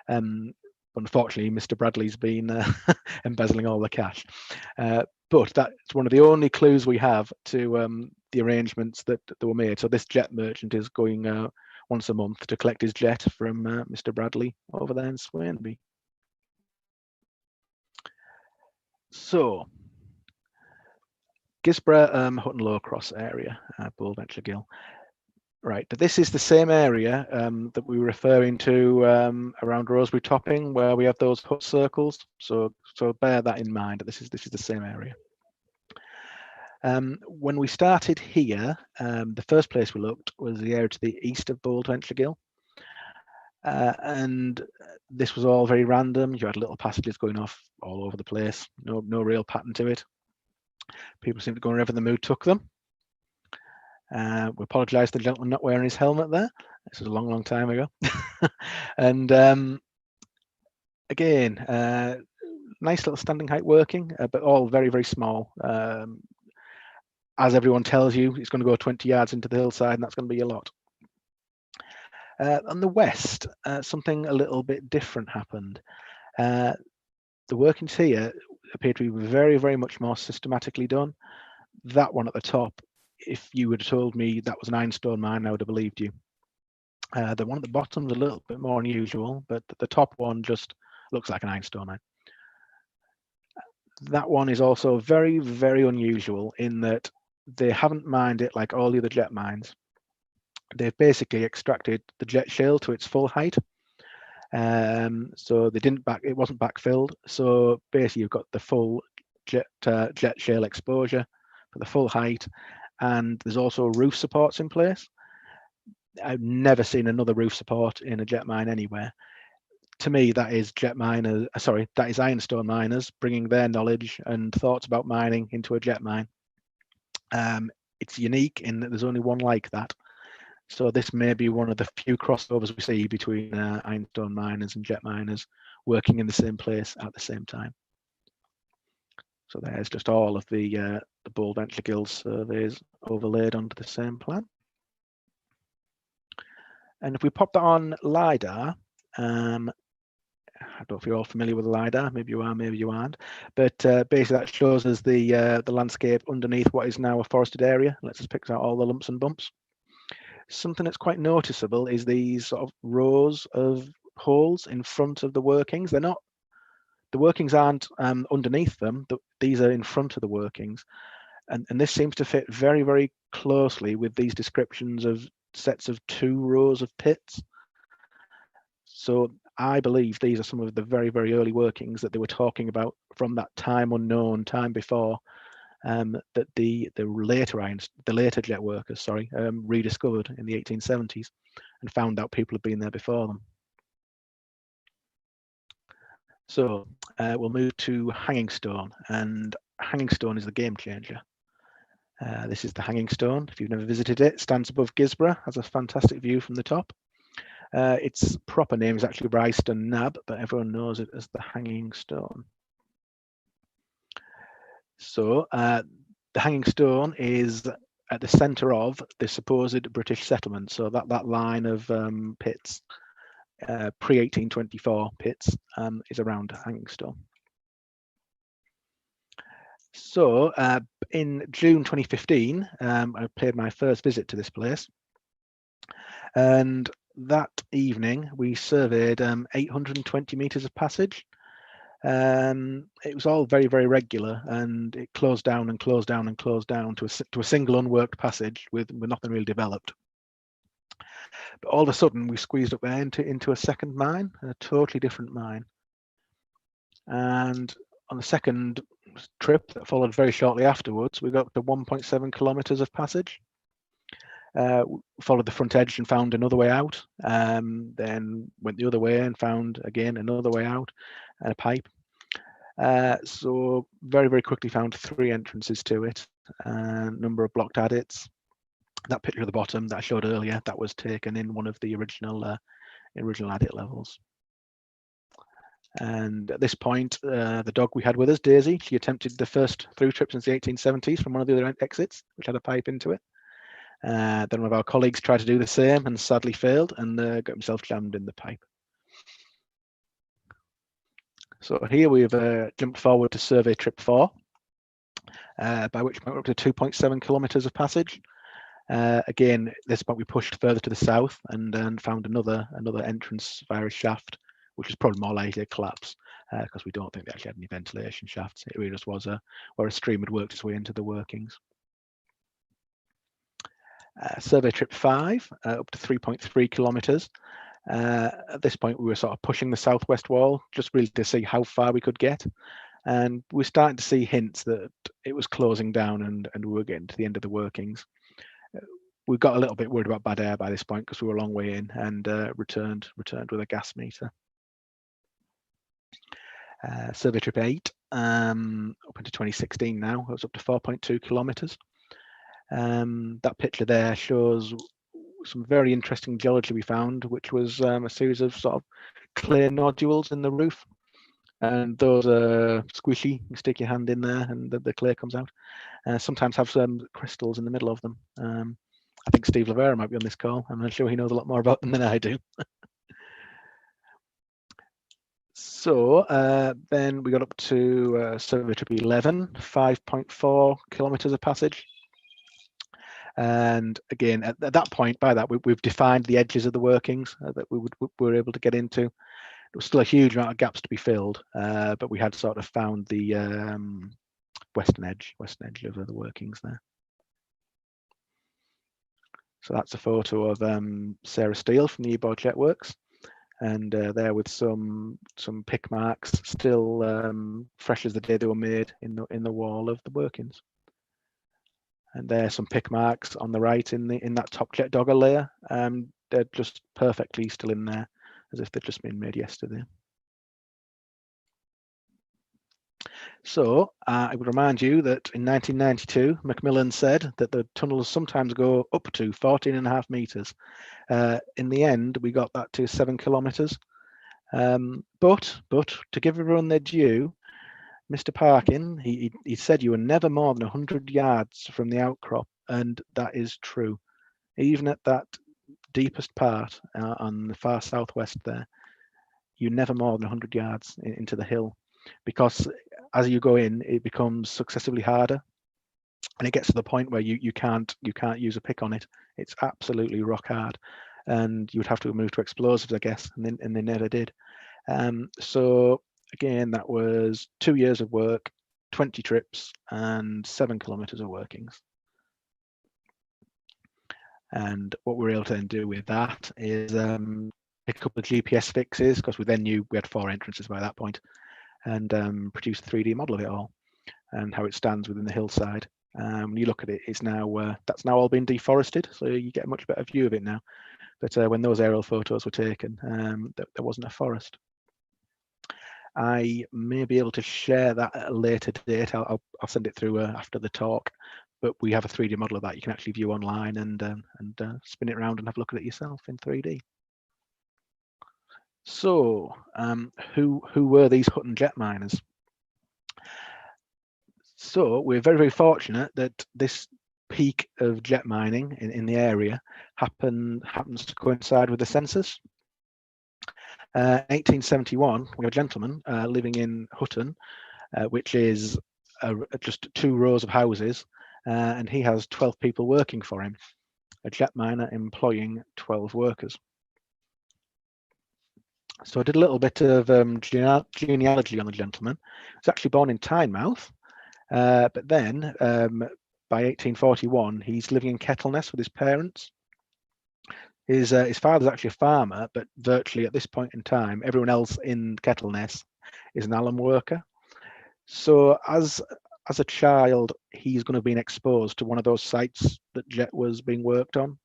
Unfortunately, Mr. Bradley's been embezzling all the cash. But that's one of the only clues we have to the arrangements that were made. So this jet merchant is going once a month to collect his jet from Mr. Bradley over there in Swainby. So Gisborough, Hutton Low Cross area, Bullventure Gill. Right, but this is the same area that we were referring to around Rosebery Topping, where we have those hut circles. So bear that in mind. This is the same area. When we started here, the first place we looked was the area to the east of Bullventure Gill, and this was all very random. You had little passages going off all over the place. No real pattern to it. People seemed to go wherever the mood took them. We apologise to the gentleman not wearing his helmet there. This was a long time ago. And again, nice little standing height working, but all very, very small. As everyone tells you, it's going to go 20 yards into the hillside, and that's going to be a lot. On the west, something a little bit different happened. The workings here appear to be very, very much more systematically done. That one at the top, if you had told me that was an ironstone mine, I would have believed you. The one at the bottom is a little bit more unusual, but the top one just looks like an ironstone mine. That one is also very, very unusual in that they haven't mined it like all the other jet mines. They've basically extracted the jet shale to its full height, So they didn't it wasn't backfilled. So basically you've got the full jet shale exposure for the full height, and there's also roof supports in place. I've never seen another roof support in a jet mine anywhere. To me, that is that is ironstone miners bringing their knowledge and thoughts about mining into a jet mine. It's unique in that there's only one like that. So this may be one of the few crossovers we see between ironstone miners and jet miners working in the same place at the same time. So there's just all of the Bull Venture Guild surveys overlaid onto the same plan. And if we pop that on LiDAR, I don't know if you're all familiar with LiDAR, maybe you are, maybe you aren't, but basically that shows us the landscape underneath what is now a forested area. Let's just pick out all the lumps and bumps. Something that's quite noticeable is these sort of rows of holes in front of the workings. The workings aren't underneath them, these are in front of the workings. And this seems to fit very, very closely with these descriptions of sets of 2 rows of pits. So I believe these are some of the very, very early workings that they were talking about from that time unknown, time before that the later jet workers, rediscovered in the 1870s and found out people had been there before them. So we'll move to Hanging Stone, and Hanging Stone is the game changer. This is the Hanging Stone. If you've never visited it, stands above Gisborough, has a fantastic view from the top. Its proper name is actually Ryston Nab, but everyone knows it as the Hanging Stone. So the Hanging Stone is at the centre of the supposed British settlement. So that line of pits, pre-1824 pits, is around Hanging Stone. So in June 2015, I paid my first visit to this place. And that evening, we surveyed 820 metres of passage. It was all very, very regular, and it closed down and closed down and closed down to a single unworked passage with nothing really developed. But all of a sudden, we squeezed up there into a second mine, a totally different mine. And on the second trip that followed very shortly afterwards, we got up to 1.7 kilometres of passage. Followed the front edge and found another way out, then went the other way and found again another way out and a pipe. So very, very quickly found 3 entrances to it, number of blocked adits. That picture at the bottom that I showed earlier, that was taken in one of the original adit levels. And at this point, the dog we had with us, Daisy, she attempted the first through trip since the 1870s from one of the other exits, which had a pipe into it. Then one of our colleagues tried to do the same and sadly failed and got himself jammed in the pipe. So here we've jumped forward to survey trip 4, by which point we're up to 2.7 kilometres of passage. Again, at this point we pushed further to the south and found another entrance via a shaft, which is probably more likely a collapse because we don't think they actually had any ventilation shafts. It really just was where a stream had worked its way into the workings. Survey trip 5, up to 3.3 kilometres. At this point, we were sort of pushing the southwest wall just really to see how far we could get. And we're starting to see hints that it was closing down and we were getting to the end of the workings. We got a little bit worried about bad air by this point because we were a long way in and returned with a gas meter. Survey trip 8, up into 2016 now, it was up to 4.2 kilometres. That picture there shows some very interesting geology we found, which was a series of sort of clay nodules in the roof, and those are squishy. You stick your hand in there and the clay comes out. Sometimes have some crystals in the middle of them. I think Steve Lavera might be on this call. I'm not sure he knows a lot more about them than I do. So then we got up to survey trip 11, 5.4 kilometres of passage. And again, at that point, by that, we've defined the edges of the workings that we were able to get into. There was still a huge amount of gaps to be filled, but we had sort of found the western edge of the workings there. So that's a photo of Sarah Steele from the Ybor Jet Works. and there with some pick marks still fresh as the day they were made in the wall of the workings. And there's some pick marks on the right in that top jet dogger layer. They're just perfectly still in there, as if they'd just been made yesterday. So I would remind you that in 1992, Macmillan said that the tunnels sometimes go up to 14.5 meters. In the end, we got that to 7 kilometers. But to give everyone their due, Mr. Parkin, he said you were never more than 100 yards from the outcrop, and that is true. Even at that deepest part on the far southwest there, you're never more than 100 yards into the hill, because as you go in, it becomes successively harder, and it gets to the point where you can't use a pick on it. It's absolutely rock hard, and you would have to move to explosives, I guess, and they never did. So again, that was 2 years of work, 20 trips, and 7 kilometers of workings. And what we were able to then do with that is pick up the GPS fixes, because we then knew we had 4 entrances by that point, and produce a 3D model of it all and how it stands within the hillside. When you look at it, it's now that's now all been deforested, so you get a much better view of it now. But when those aerial photos were taken, there wasn't a forest. I may be able to share that at a later date. I'll send it through after the talk. But we have a 3D model of that you can actually view online and spin it around and have a look at it yourself in 3D. So, who were these Hutton jet miners? So we're very, very fortunate that this peak of jet mining in the area happens to coincide with the census. 1871, we have a gentleman living in Hutton, which is just 2 rows of houses, and he has 12 people working for him, a jet miner employing 12 workers. So I did a little bit of genealogy on the gentleman. He was actually born in Tynemouth, but then by 1841, he's living in Kettleness with his parents. His father's actually a farmer, but virtually at this point in time, everyone else in Kettleness is an alum worker. So as a child, he's going to have been exposed to one of those sites that jet was being worked on.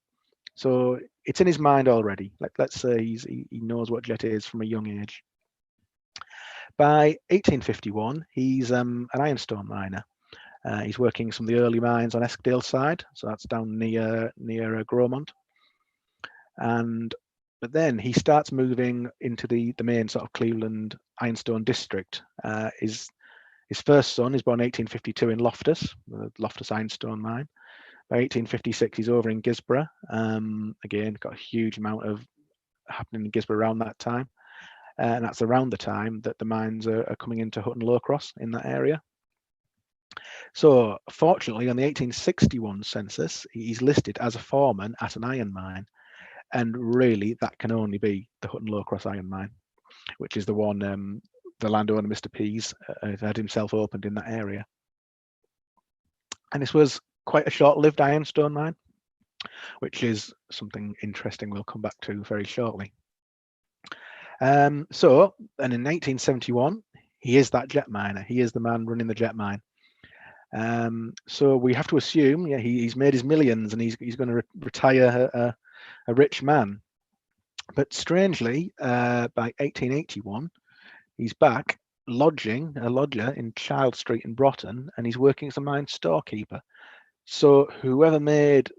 So it's in his mind already. Let's say he knows what jet is from a young age. By 1851, he's an ironstone miner. He's working some of the early mines on Eskdale side, so that's down near Gromont. But then he starts moving into the main sort of Cleveland ironstone district. His first son is born 1852 in Loftus, the Loftus ironstone mine. By 1856, he's over in Gisborough. Again, got a huge amount of happening in Gisborough around that time. And that's around the time that the mines are coming into Hutton Low Cross in that area. So fortunately, on the 1861 census, he's listed as a foreman at an iron mine. And really, that can only be the Hutton Low Cross iron mine, which is the one the landowner, Mr. Pease, had himself opened in that area. And this was quite a short-lived ironstone mine, which is something interesting we'll come back to very shortly. And in 1871, he is that jet miner. He is the man running the jet mine. So we have to assume, yeah, he's made his millions and he's going to retire a rich man. But strangely, by 1881, he's back lodging a lodger in Child Street in Broughton, and he's working as a mine storekeeper. So whoever made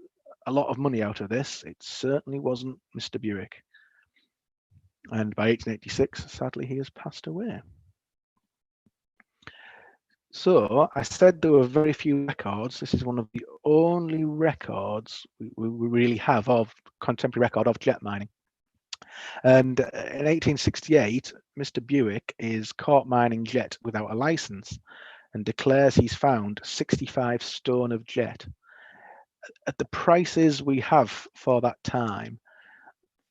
a lot of money out of this, it certainly wasn't Mr. Buick. And by 1886, sadly, he has passed away. So I said there were very few records. This is one of the only records we really have of contemporary record of jet mining. And in 1868, Mr. Buick is caught mining jet without a license and declares he's found 65 stone of jet. At the prices we have for that time,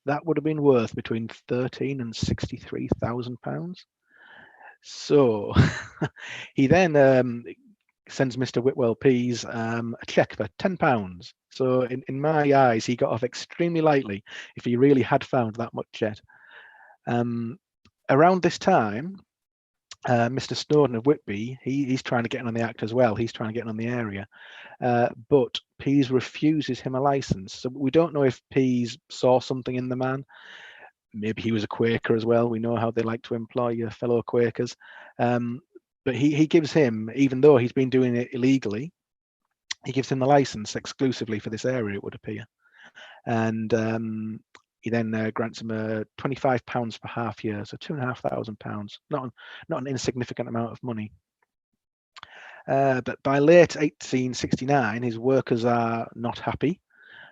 that would have been worth between £13,000 and £63,000. So he then sends Mr. Whitwell Pease a cheque for £10. So in my eyes, he got off extremely lightly if he really had found that much jet. Around this time, Mr. Snowden of Whitby, he's trying to get in on the act as well. He's trying to get in on the area, but Pease refuses him a license. So we don't know if Pease saw something in the man. Maybe he was a Quaker as well. We know how they like to employ fellow Quakers. But he gives him, even though he's been doing it illegally, he gives him the license exclusively for this area, it would appear. And he then grants him £25 per half year, so £2,500, not an insignificant amount of money. But by late 1869, his workers are not happy,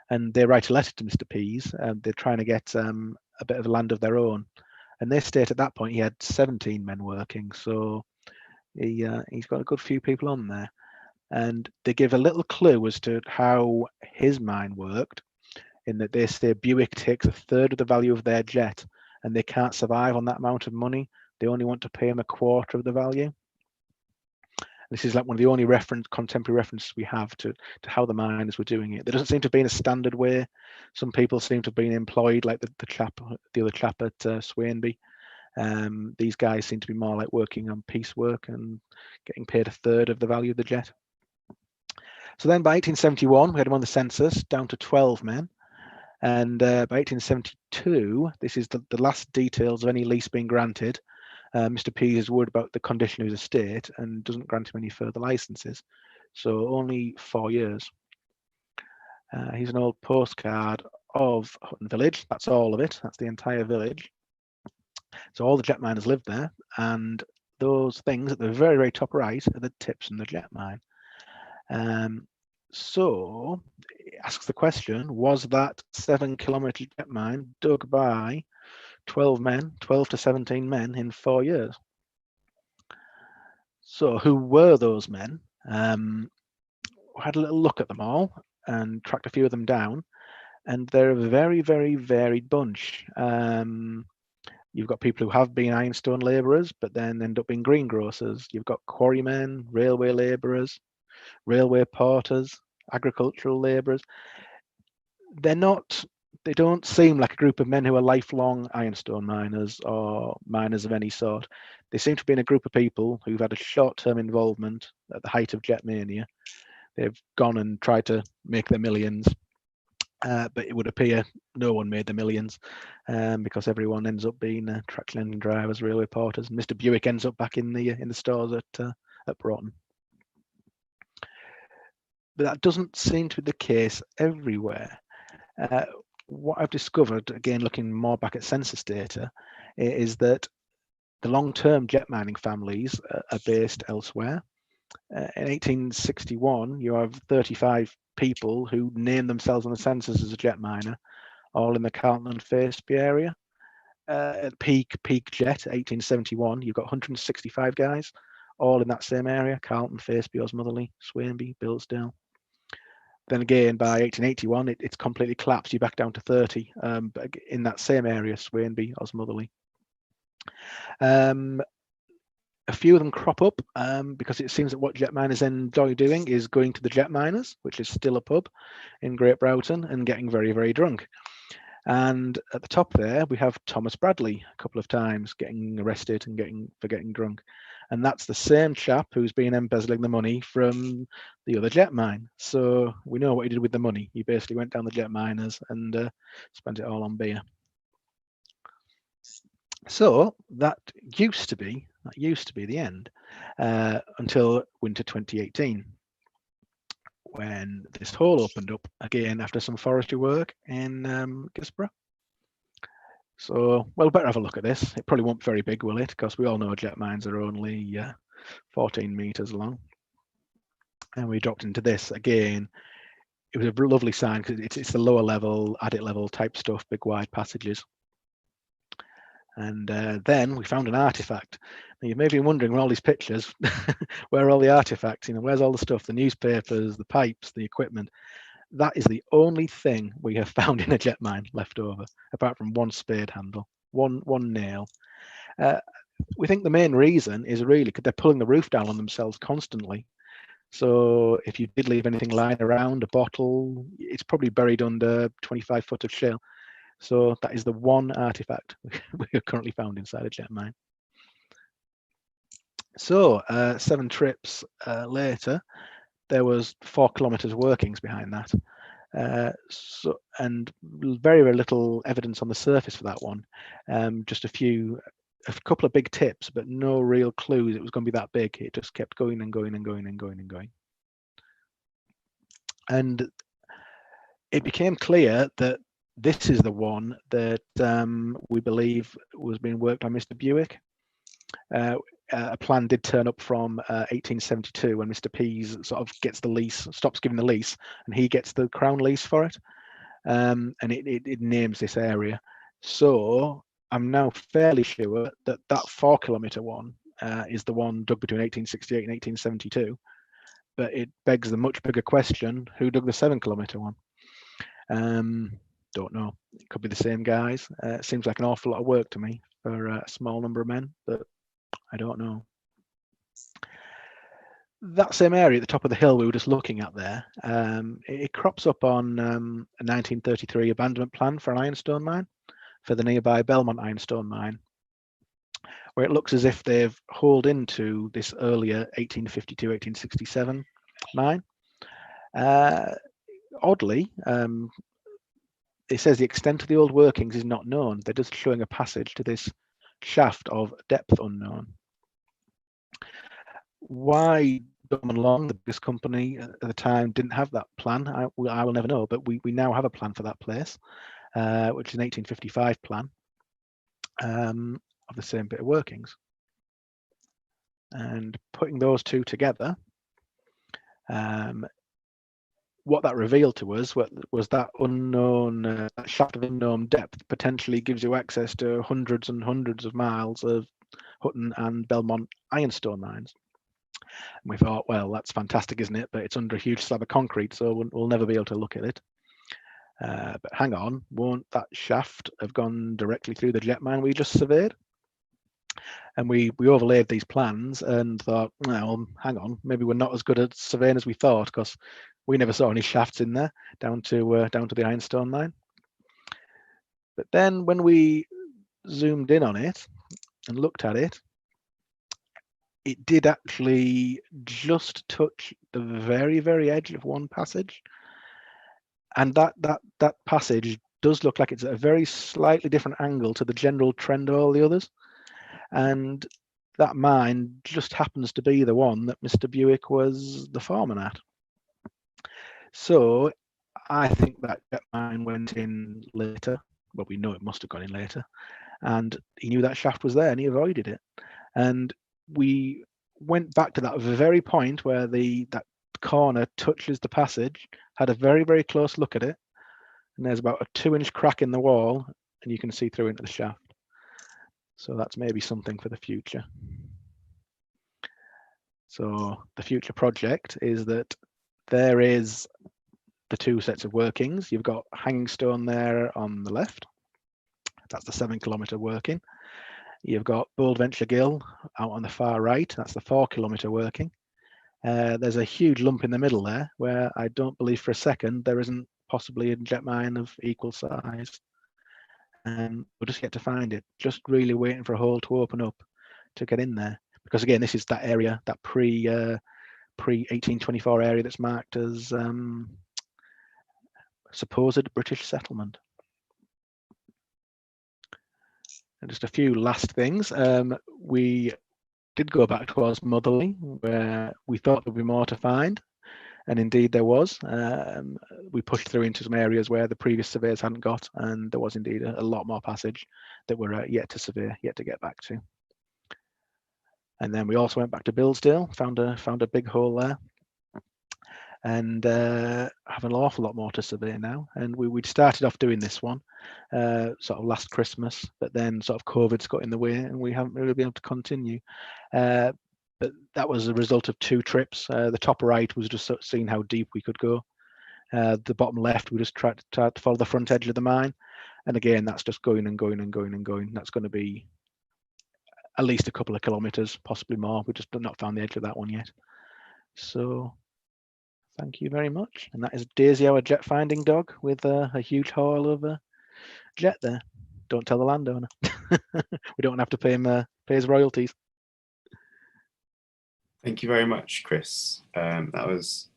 and they write a letter to Mr. Pease. They're trying to get a bit of land of their own, and they state at that point he had 17 men working, so he's got a good few people on there. And they give a little clue as to how his mine worked, in that they say Buick takes a third of the value of their jet, and they can't survive on that amount of money. They only want to pay him a quarter of the value. This is like one of the only contemporary references we have to how the miners were doing it. There doesn't seem to have been a standard way. Some people seem to have been employed, like the other chap at Swainby. These guys seem to be more like working on piecework and getting paid a third of the value of the jet. So then by 1871, we had him on the census, down to 12 men. And by 1872, this is the last details of any lease being granted. Mr. Pease is worried about the condition of his estate and doesn't grant him any further licenses. So only 4 years. Here's an old postcard of Hutton Village. That's all of it. That's the entire village. So all the jet miners lived there, and those things at the very, very top right are the tips from the jet mine. So it asks the question, was that 7-kilometre jet mine dug by 12 to 17 men in 4 years? So who were those men? I had a little look at them all and tracked a few of them down, and they're a very, very varied bunch. You've got people who have been ironstone labourers, but then end up being greengrocers. You've got quarrymen, railway labourers, railway porters, agricultural labourers. They don't seem like a group of men who are lifelong ironstone miners or miners of any sort. They seem to be in a group of people who've had a short-term involvement at the height of jet mania. They've gone and tried to make their millions, but it would appear no one made the millions because everyone ends up being traction engine drivers, railway porters. And Mr. Buick ends up back in the stores at Broughton. But that doesn't seem to be the case everywhere. What I've discovered, again looking more back at census data, is that the long-term jet mining families are based elsewhere. In 1861, you have 35 people who name themselves on the census as a jet miner, all in the Carlton and Faceby area. At peak jet, 1871, you've got 165 guys, all in that same area: Carlton, Faceby, Osmotherley, Swainby, Bilsdale. Then again, by 1881, it's completely collapsed. You're back down to 30, but in that same area, Swainby, Osmotherley. A few of them crop up because it seems that what jet miners enjoy doing is going to the Jet Miners, which is still a pub in Great Broughton, and getting very, very drunk. And at the top there, we have Thomas Bradley a couple of times getting arrested and getting drunk. And that's the same chap who's been embezzling the money from the other jet mine. So we know what he did with the money. He basically went down the Jet Miners and spent it all on beer. So that used to be the end until winter 2018, when this hole opened up again after some forestry work in Gisborough. So, well, better have a look at this. It probably won't be very big, will it? Because we all know jet mines are only 14 meters long. And we dropped into this again. It was a lovely sign because it's the lower level, adit level type stuff, big wide passages. And then we found an artifact. Now, you may be wondering, with all these pictures, where are all the artifacts? Where's all the stuff, the newspapers, the pipes, the equipment? That is the only thing we have found in a jet mine left over, apart from one spade handle, one nail. We think the main reason is really because they're pulling the roof down on themselves constantly. So if you did leave anything lying around, a bottle, it's probably buried under 25 foot of shale. So that is the one artifact we are currently found inside a jet mine. So 7 trips later, there was 4 kilometers workings behind that. And very, very little evidence on the surface for that one. Just a couple of big tips, but no real clues it was going to be that big. It just kept going and going and going and going and going. And it became clear that this is the one that we believe was being worked on Mr. Buick. A plan did turn up from 1872 when Mr. Pease sort of gets the lease, stops giving the lease, and he gets the Crown lease for it. And it names this area. So I'm now fairly sure that that 4 kilometer one is the one dug between 1868 and 1872. But it begs the much bigger question, who dug the 7 kilometer one? Don't know. It could be the same guys. It seems like an awful lot of work to me for a small number of men, but I don't know. That same area at the top of the hill we were just looking at there, it crops up on a 1933 abandonment plan for an ironstone mine, for the nearby Belmont ironstone mine, where it looks as if they've holed into this earlier 1852-1867 mine. Oddly, it says the extent of the old workings is not known. They're just showing a passage to this shaft of depth unknown. Why Bowman Long, the biggest company at the time, didn't have that plan, I will never know, but we now have a plan for that place, which is an 1855 plan of the same bit of workings. And putting those two together, what that revealed to us was that unknown shaft of unknown depth potentially gives you access to hundreds and hundreds of miles of Hutton and Belmont ironstone mines. And we thought, well, that's fantastic, isn't it? But it's under a huge slab of concrete, so we'll never be able to look at it. But hang on, won't that shaft have gone directly through the jet mine we just surveyed? And we overlaid these plans and thought, well, hang on, maybe we're not as good at surveying as we thought, because we never saw any shafts in there down to the ironstone mine. But then when we zoomed in on it and looked at it, it did actually just touch the very, very edge of one passage. And that passage does look like it's at a very slightly different angle to the general trend of all the others. And that mine just happens to be the one that Mr. Buick was the foreman at. So I think that mine went in later. Well, we know it must have gone in later. And he knew that shaft was there and he avoided it. And we went back to that very point where that corner touches the passage, had a very, very close look at it. And there's about a 2-inch crack in the wall and you can see through into the shaft. So that's maybe something for the future. So the future project is that there is the 2 sets of workings. You've got Hanging Stone there on the left. That's the 7 kilometer working. You've got Boldventure Gill out on the far right. That's the 4 kilometer working. There's a huge lump in the middle there where I don't believe for a second there isn't possibly a jet mine of equal size. We'll just get to find it, just really waiting for a hole to open up to get in there. Because again, this is that area, that pre-1824 area that's marked as supposed British settlement. And just a few last things. We did go back towards Motherley, where we thought there'd be more to find. And indeed there was. We pushed through into some areas where the previous surveyors hadn't got, and there was indeed a lot more passage that we're yet to survey, yet to get back to. And then we also went back to Billsdale, found a big hole there, and have an awful lot more to survey now. And we'd started off doing this one sort of last Christmas, but then sort of COVID's got in the way and we haven't really been able to continue. But that was a result of 2 trips. The top right was just sort of seeing how deep we could go. The bottom left, we just tried to follow the front edge of the mine. And again, that's just going and going and going and going. That's going to be at least a couple of kilometers, possibly more. We just not found the edge of that one yet. So thank you very much. And that is Daisy, our jet finding dog, with a huge haul of jet there. Don't tell the landowner. We don't have to pay him pay his royalties. Thank you very much, Chris. That was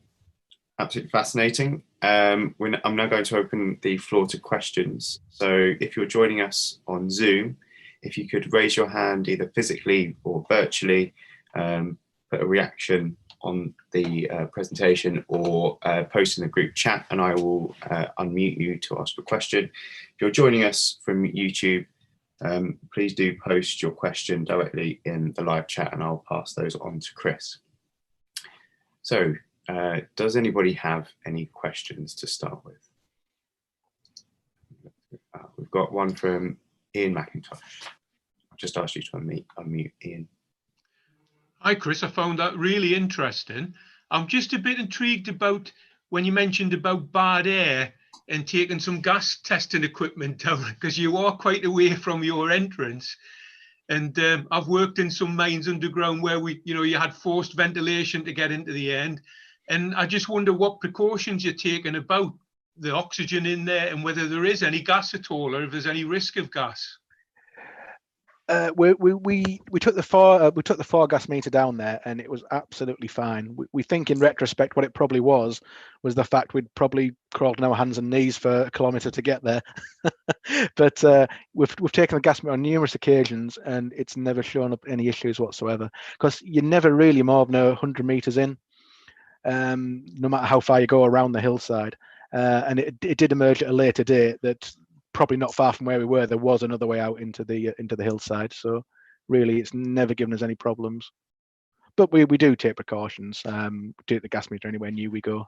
absolutely fascinating. I'm now going to open the floor to questions. So if you're joining us on Zoom, if you could raise your hand either physically or virtually, put a reaction on the presentation or post in the group chat, and I will unmute you to ask a question. If you're joining us from YouTube, please do post your question directly in the live chat and I'll pass those on to Chris. So does anybody have any questions to start with? We've got one from Ian McIntosh. I'll just ask you to unmute Ian. Hi, Chris. I found that really interesting. I'm just a bit intrigued about when you mentioned about bad air and taking some gas testing equipment down, because you are quite away from your entrance. And I've worked in some mines underground where you had forced ventilation to get into the end. And I just wonder what precautions you're taking about the oxygen in there and whether there is any gas at all or if there's any risk of gas. We took the 4 gas meter down there and it was absolutely fine. We think in retrospect what it probably was the fact we'd probably crawled on our hands and knees for a kilometre to get there. But we've taken the gas meter on numerous occasions and it's never shown up any issues whatsoever, because you're never really more than 100 metres in, no matter how far you go around the hillside. And it did emerge at a later date that probably not far from where we were, there was another way out into the hillside. So really, it's never given us any problems. But we do take precautions. We take the gas meter anywhere new we go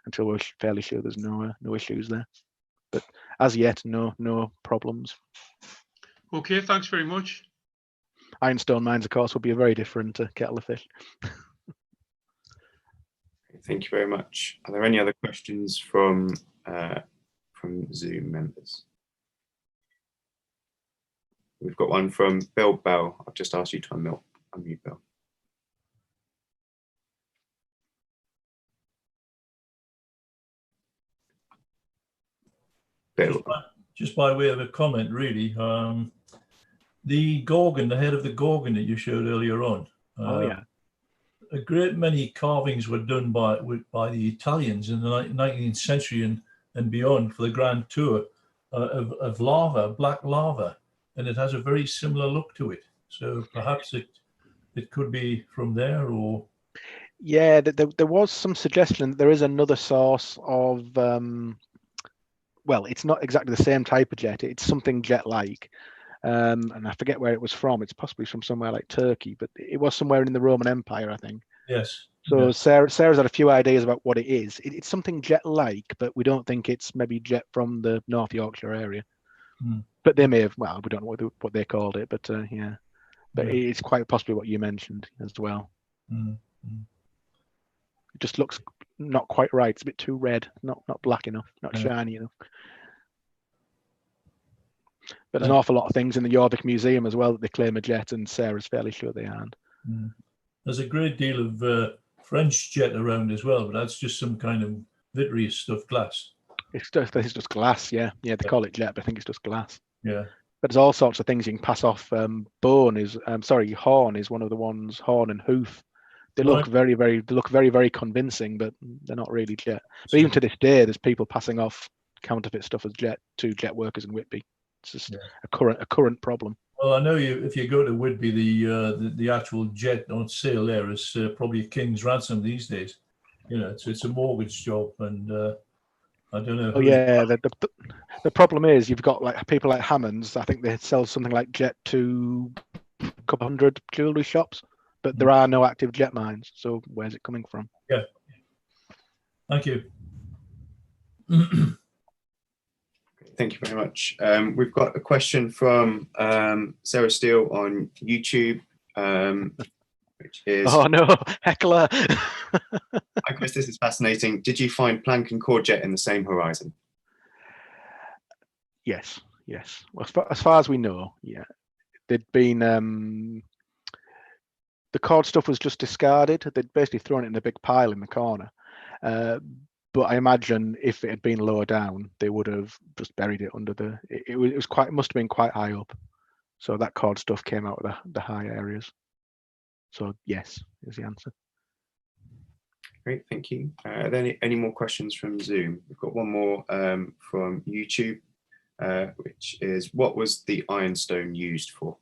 until we're fairly sure there's no issues there. But as yet, no problems. Okay, thanks very much. Ironstone mines, of course, will be a very different kettle of fish. Thank you very much. Are there any other questions from Zoom members? We've got one from Bill Bell. I've just asked you to unmute Bill. Bill. Just by way of a comment, really, the Gorgon, the head of the Gorgon that you showed earlier on. Oh yeah. A great many carvings were done by the Italians in the 19th century and beyond for the Grand Tour of lava, black lava, and it has a very similar look to it. So perhaps it could be from there, or yeah, there was some suggestion that there is another source of well, it's not exactly the same type of jet. It's something jet-like, and I forget where it was from. It's possibly from somewhere like Turkey, but it was somewhere in the Roman Empire, I think. yes. So yes. Sarah's had a few ideas about what it is. It's something jet-like, but we don't think it's maybe jet from the North Yorkshire area. But they may have. Well, we don't know what they called it, but yeah. But it's quite possibly what you mentioned as well. It just looks not quite right. It's a bit too red, not black enough, not shiny enough. But there's an awful lot of things in the Jorvik Museum as well that they claim are jet, and Sarah's fairly sure they aren't. There's a great deal of French jet around as well, but that's just some kind of vitreous stuff, glass. It's just glass, yeah. They call it jet, but I think it's just glass. Yeah. But there's all sorts of things you can pass off. Horn is one of the ones. Horn and hoof. They look very, very convincing, but they're not really jet. But even to this day, there's people passing off counterfeit stuff as jet to jet workers in Whitby. It's just a current problem. Well, I know if you go to Whitby, the actual jet on sale there is probably a king's ransom these days. You know, it's a mortgage job, and I don't know. Oh yeah, the problem is you've got like people like Hammonds. I think they sell something like jet to a couple hundred jewellery shops, but there are no active jet mines. So where's it coming from? Yeah. Thank you. Thank you very much. We've got a question from Sarah Steele on YouTube, which is... Oh no, heckler. Hi Chris, this is fascinating. Did you find Planck and Courgette in the same horizon? Yes. Well, as far as we know, yeah. They'd been... the cord stuff was just discarded. They'd basically thrown it in a big pile in the corner. but I imagine if it had been lower down, they would have just buried it under the. It was quite. It must have been quite high up, so that cord stuff came out of the high areas. So yes, is the answer. Great, thank you. Are there any more questions from Zoom? We've got one more from YouTube, which is, what was the ironstone used for?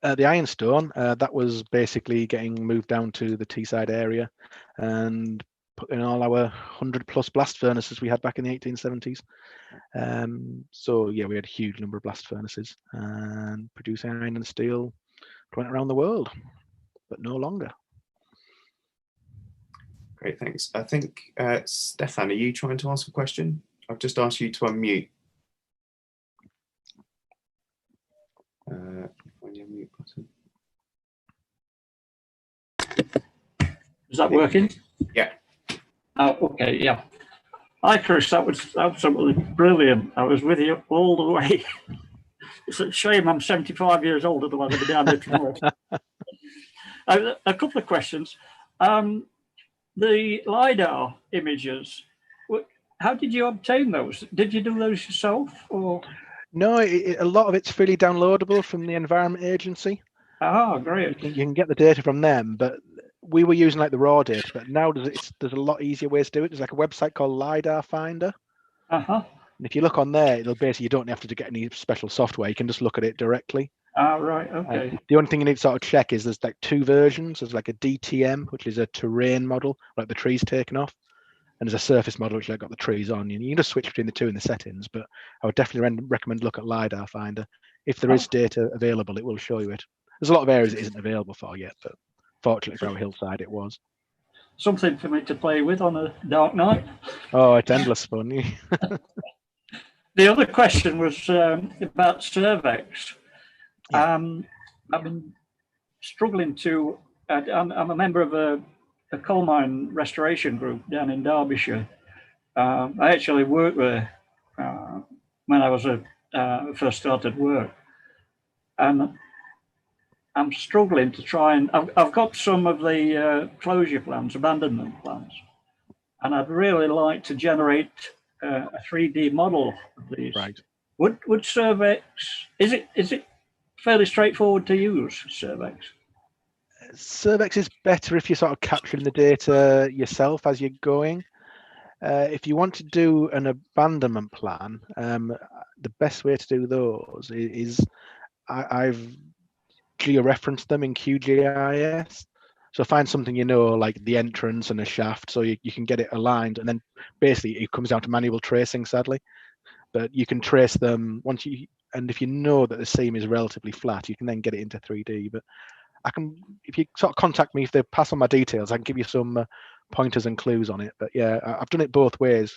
The ironstone, that was basically getting moved down to the Teesside area and put in all our 100+ blast furnaces we had back in the 1870s. So yeah, we had a huge number of blast furnaces and producing iron and steel went around the world, but no longer. Great, thanks. I think, Stefan, are you trying to ask a question? I've just asked you to unmute. Find your mute button. Is that working? Yeah. Oh, okay, yeah. Hi, Chris. That was absolutely brilliant. I was with you all the way. It's a shame I'm 75 years old, otherwise I'd be down there tomorrow. A couple of questions. The LiDAR images, how did you obtain those? Did you do those yourself, or? No, a lot of it's freely downloadable from the Environment Agency. Ah, great. You can get the data from them, but we were using like the raw data, but now there's a lot easier ways to do it. There's like a website called LiDAR Finder. Uh-huh. And if you look on there, it'll basically, you don't have to get any special software. You can just look at it directly. Ah, right, okay. The only thing you need to sort of check is there's like 2 versions. There's like a DTM, which is a terrain model, like the trees taken off. And there's a surface model, which like got the trees on. You can just switch between the two in the settings, but I would definitely recommend look at LiDAR Finder. If there is data available, it will show you it. There's a lot of areas it isn't available for yet, but fortunately for our hillside, it was. Something for me to play with on a dark night. Oh, it's endless fun. The other question was about Cervex. Yeah. I've been struggling to, I'm a member of a coal mine restoration group down in Derbyshire. I actually worked there when I was first started work. And I'm struggling to try and, I've got some of the closure plans, abandonment plans, and I'd really like to generate a 3D model of these. Right. Would Cervex, is it fairly straightforward to use, Cervex? Cervex is better if you're sort of capturing the data yourself as you're going. If you want to do an abandonment plan, the best way to do those is I've georeferenced them in QGIS. So find something like the entrance and a shaft, so you can get it aligned, and then basically it comes down to manual tracing, sadly. But you can trace them once you, and if you know that the seam is relatively flat, you can then get it into 3D. But I can, if you sort of contact me, if they pass on my details, I can give you some pointers and clues on it. But yeah, I've done it both ways.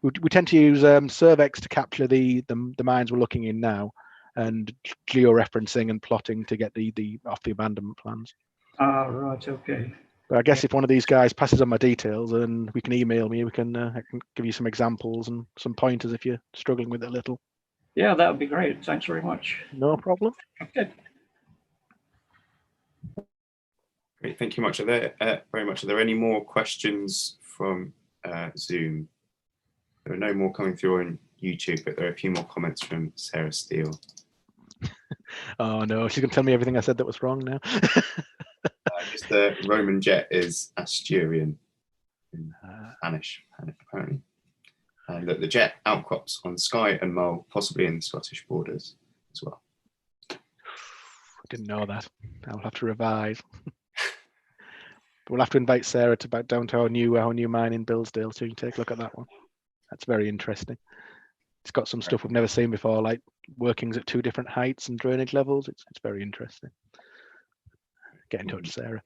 We tend to use Cervex to capture the mines we're looking in now, and georeferencing and plotting to get the off the abandonment plans. Ah, right, okay. But I guess if one of these guys passes on my details, and we can email me, I can give you some examples and some pointers if you're struggling with it a little. Yeah, that would be great. Thanks very much. No problem. Okay. Great, thank you much. Very much. Are there any more questions from Zoom? There are no more coming through on YouTube, but there are a few more comments from Sarah Steele. Oh no, she's gonna tell me everything I said that was wrong now. Just the Roman jet is Asturian in Spanish, apparently. And that the jet outcrops on Skye and Mull, possibly in the Scottish borders as well. I didn't know that. I'll have to revise. We'll have to invite Sarah to back down to our new mine in Billsdale, so you can take a look at that one. That's very interesting. It's got some stuff we've never seen before, like workings at 2 different heights and drainage levels. It's very interesting. Get in touch, Sarah.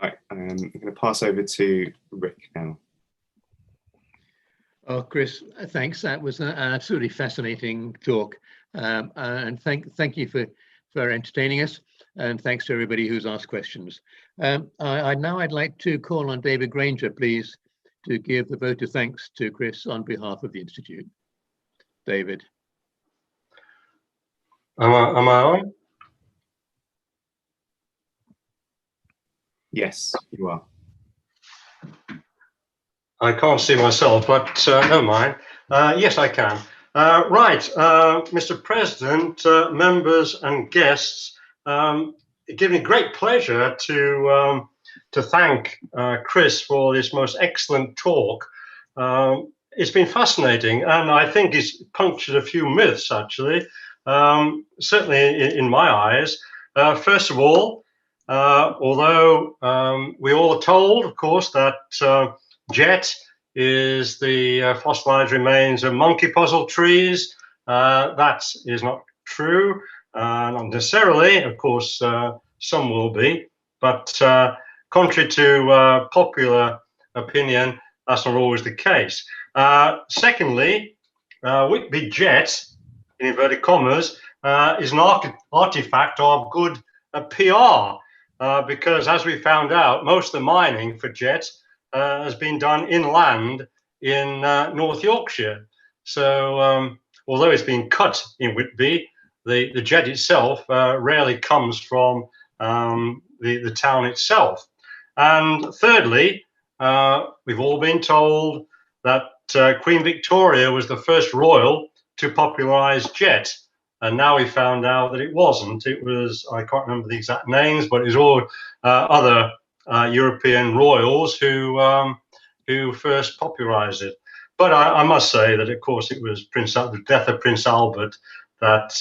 Right, I'm going to pass over to Rick now. Oh, Chris, thanks. That was an absolutely fascinating talk, and thank you for entertaining us, and thanks to everybody who's asked questions. I'd like to call on David Granger, please, to give the vote of thanks to Chris on behalf of the Institute. David. Am I on? Yes, you are. I can't see myself, but never mind. Yes, I can. Right, Mr. President, members and guests, it gives me great pleasure to thank Chris for this most excellent talk. It's been fascinating, and I think it's punctured a few myths, actually, certainly in my eyes. First of all, although we all are told, of course, that jet is the fossilized remains of monkey puzzle trees, that is not true. Not necessarily, of course, some will be, but contrary to popular opinion, that's not always the case. Secondly, Whitby jet, in inverted commas, is an artifact of good PR, because as we found out, most of the mining for jet has been done inland in North Yorkshire. So although it's been cut in Whitby, the jet itself rarely comes from the town itself. And thirdly, we've all been told that Queen Victoria was the first royal to popularize jet. And now we found out that it wasn't. It was, I can't remember the exact names, but it was all other European royals who first popularized it. But I must say that, of course, it was the death of Prince Albert that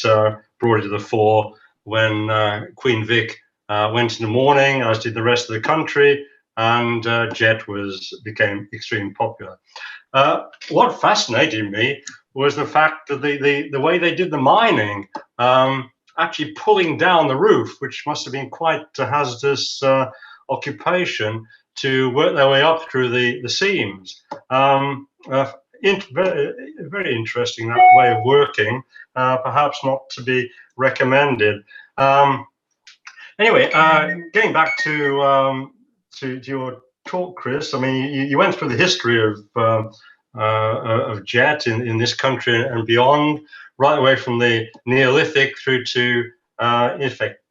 brought it to the fore when Queen Vic went in the morning, as did the rest of the country, and jet became extremely popular. What fascinated me was the fact that the way they did the mining, actually pulling down the roof, which must have been quite a hazardous occupation to work their way up through the seams. Very interesting, that way of working, perhaps not to be recommended. Anyway, getting back to your talk, Chris, I mean, you went through the history of jet in this country and beyond, right away from the Neolithic through to, in effect,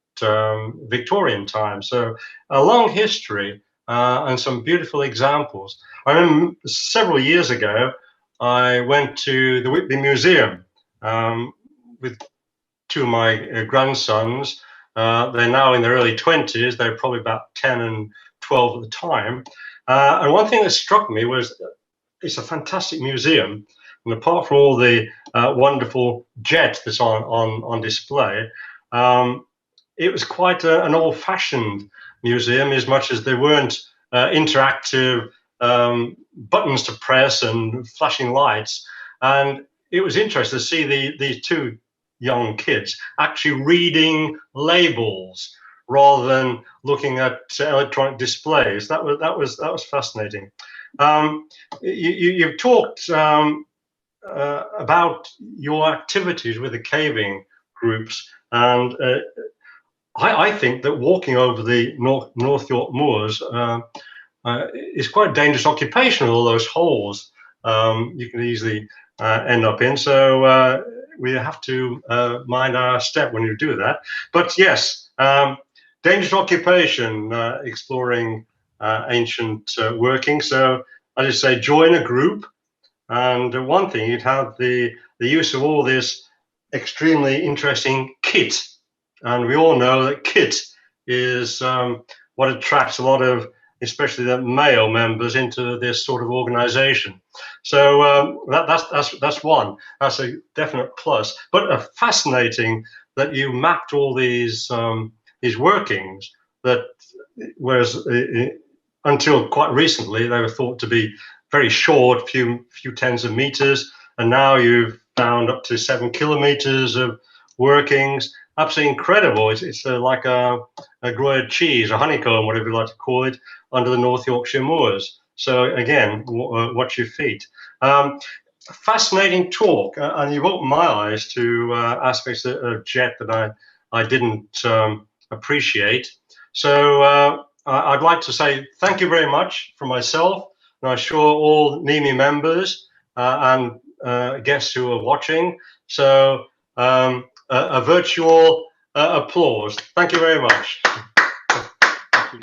Victorian times. So a long history and some beautiful examples. I remember several years ago, I went to the Whitby Museum with two of my grandsons. They're now in their early 20s. They're probably about 10 and 12 at the time. And one thing that struck me was it's a fantastic museum. And apart from all the wonderful jet that's on display, it was quite an old-fashioned museum, as much as there weren't interactive buttons to press and flashing lights. And it was interesting to see these two young kids actually reading labels rather than looking at electronic displays. That was fascinating. You've talked about your activities with the caving groups, and I think that walking over the North York moors is quite a dangerous occupation with all those holes you can easily end up in. So we have to mind our step when you do that. But yes, dangerous occupation, exploring ancient workings. So I just say join a group. And one thing, you'd have the use of all this extremely interesting kit. And we all know that kit is what attracts a lot of, especially the male members, into this sort of organization. So that's one. That's a definite plus. But fascinating that you mapped all these workings that, whereas until quite recently they were thought to be very short, few tens of meters, and now you've found up to 7 kilometers of workings. Absolutely incredible. It's like a Gruyere cheese, a honeycomb, whatever you like to call it, under the North Yorkshire moors. So again, watch your feet. Fascinating talk, and you've opened my eyes to aspects of jet that I didn't appreciate. So I'd like to say thank you very much from myself, and I'm sure all NEIMME members and guests who are watching. So a virtual applause. Thank you very much. Thank you.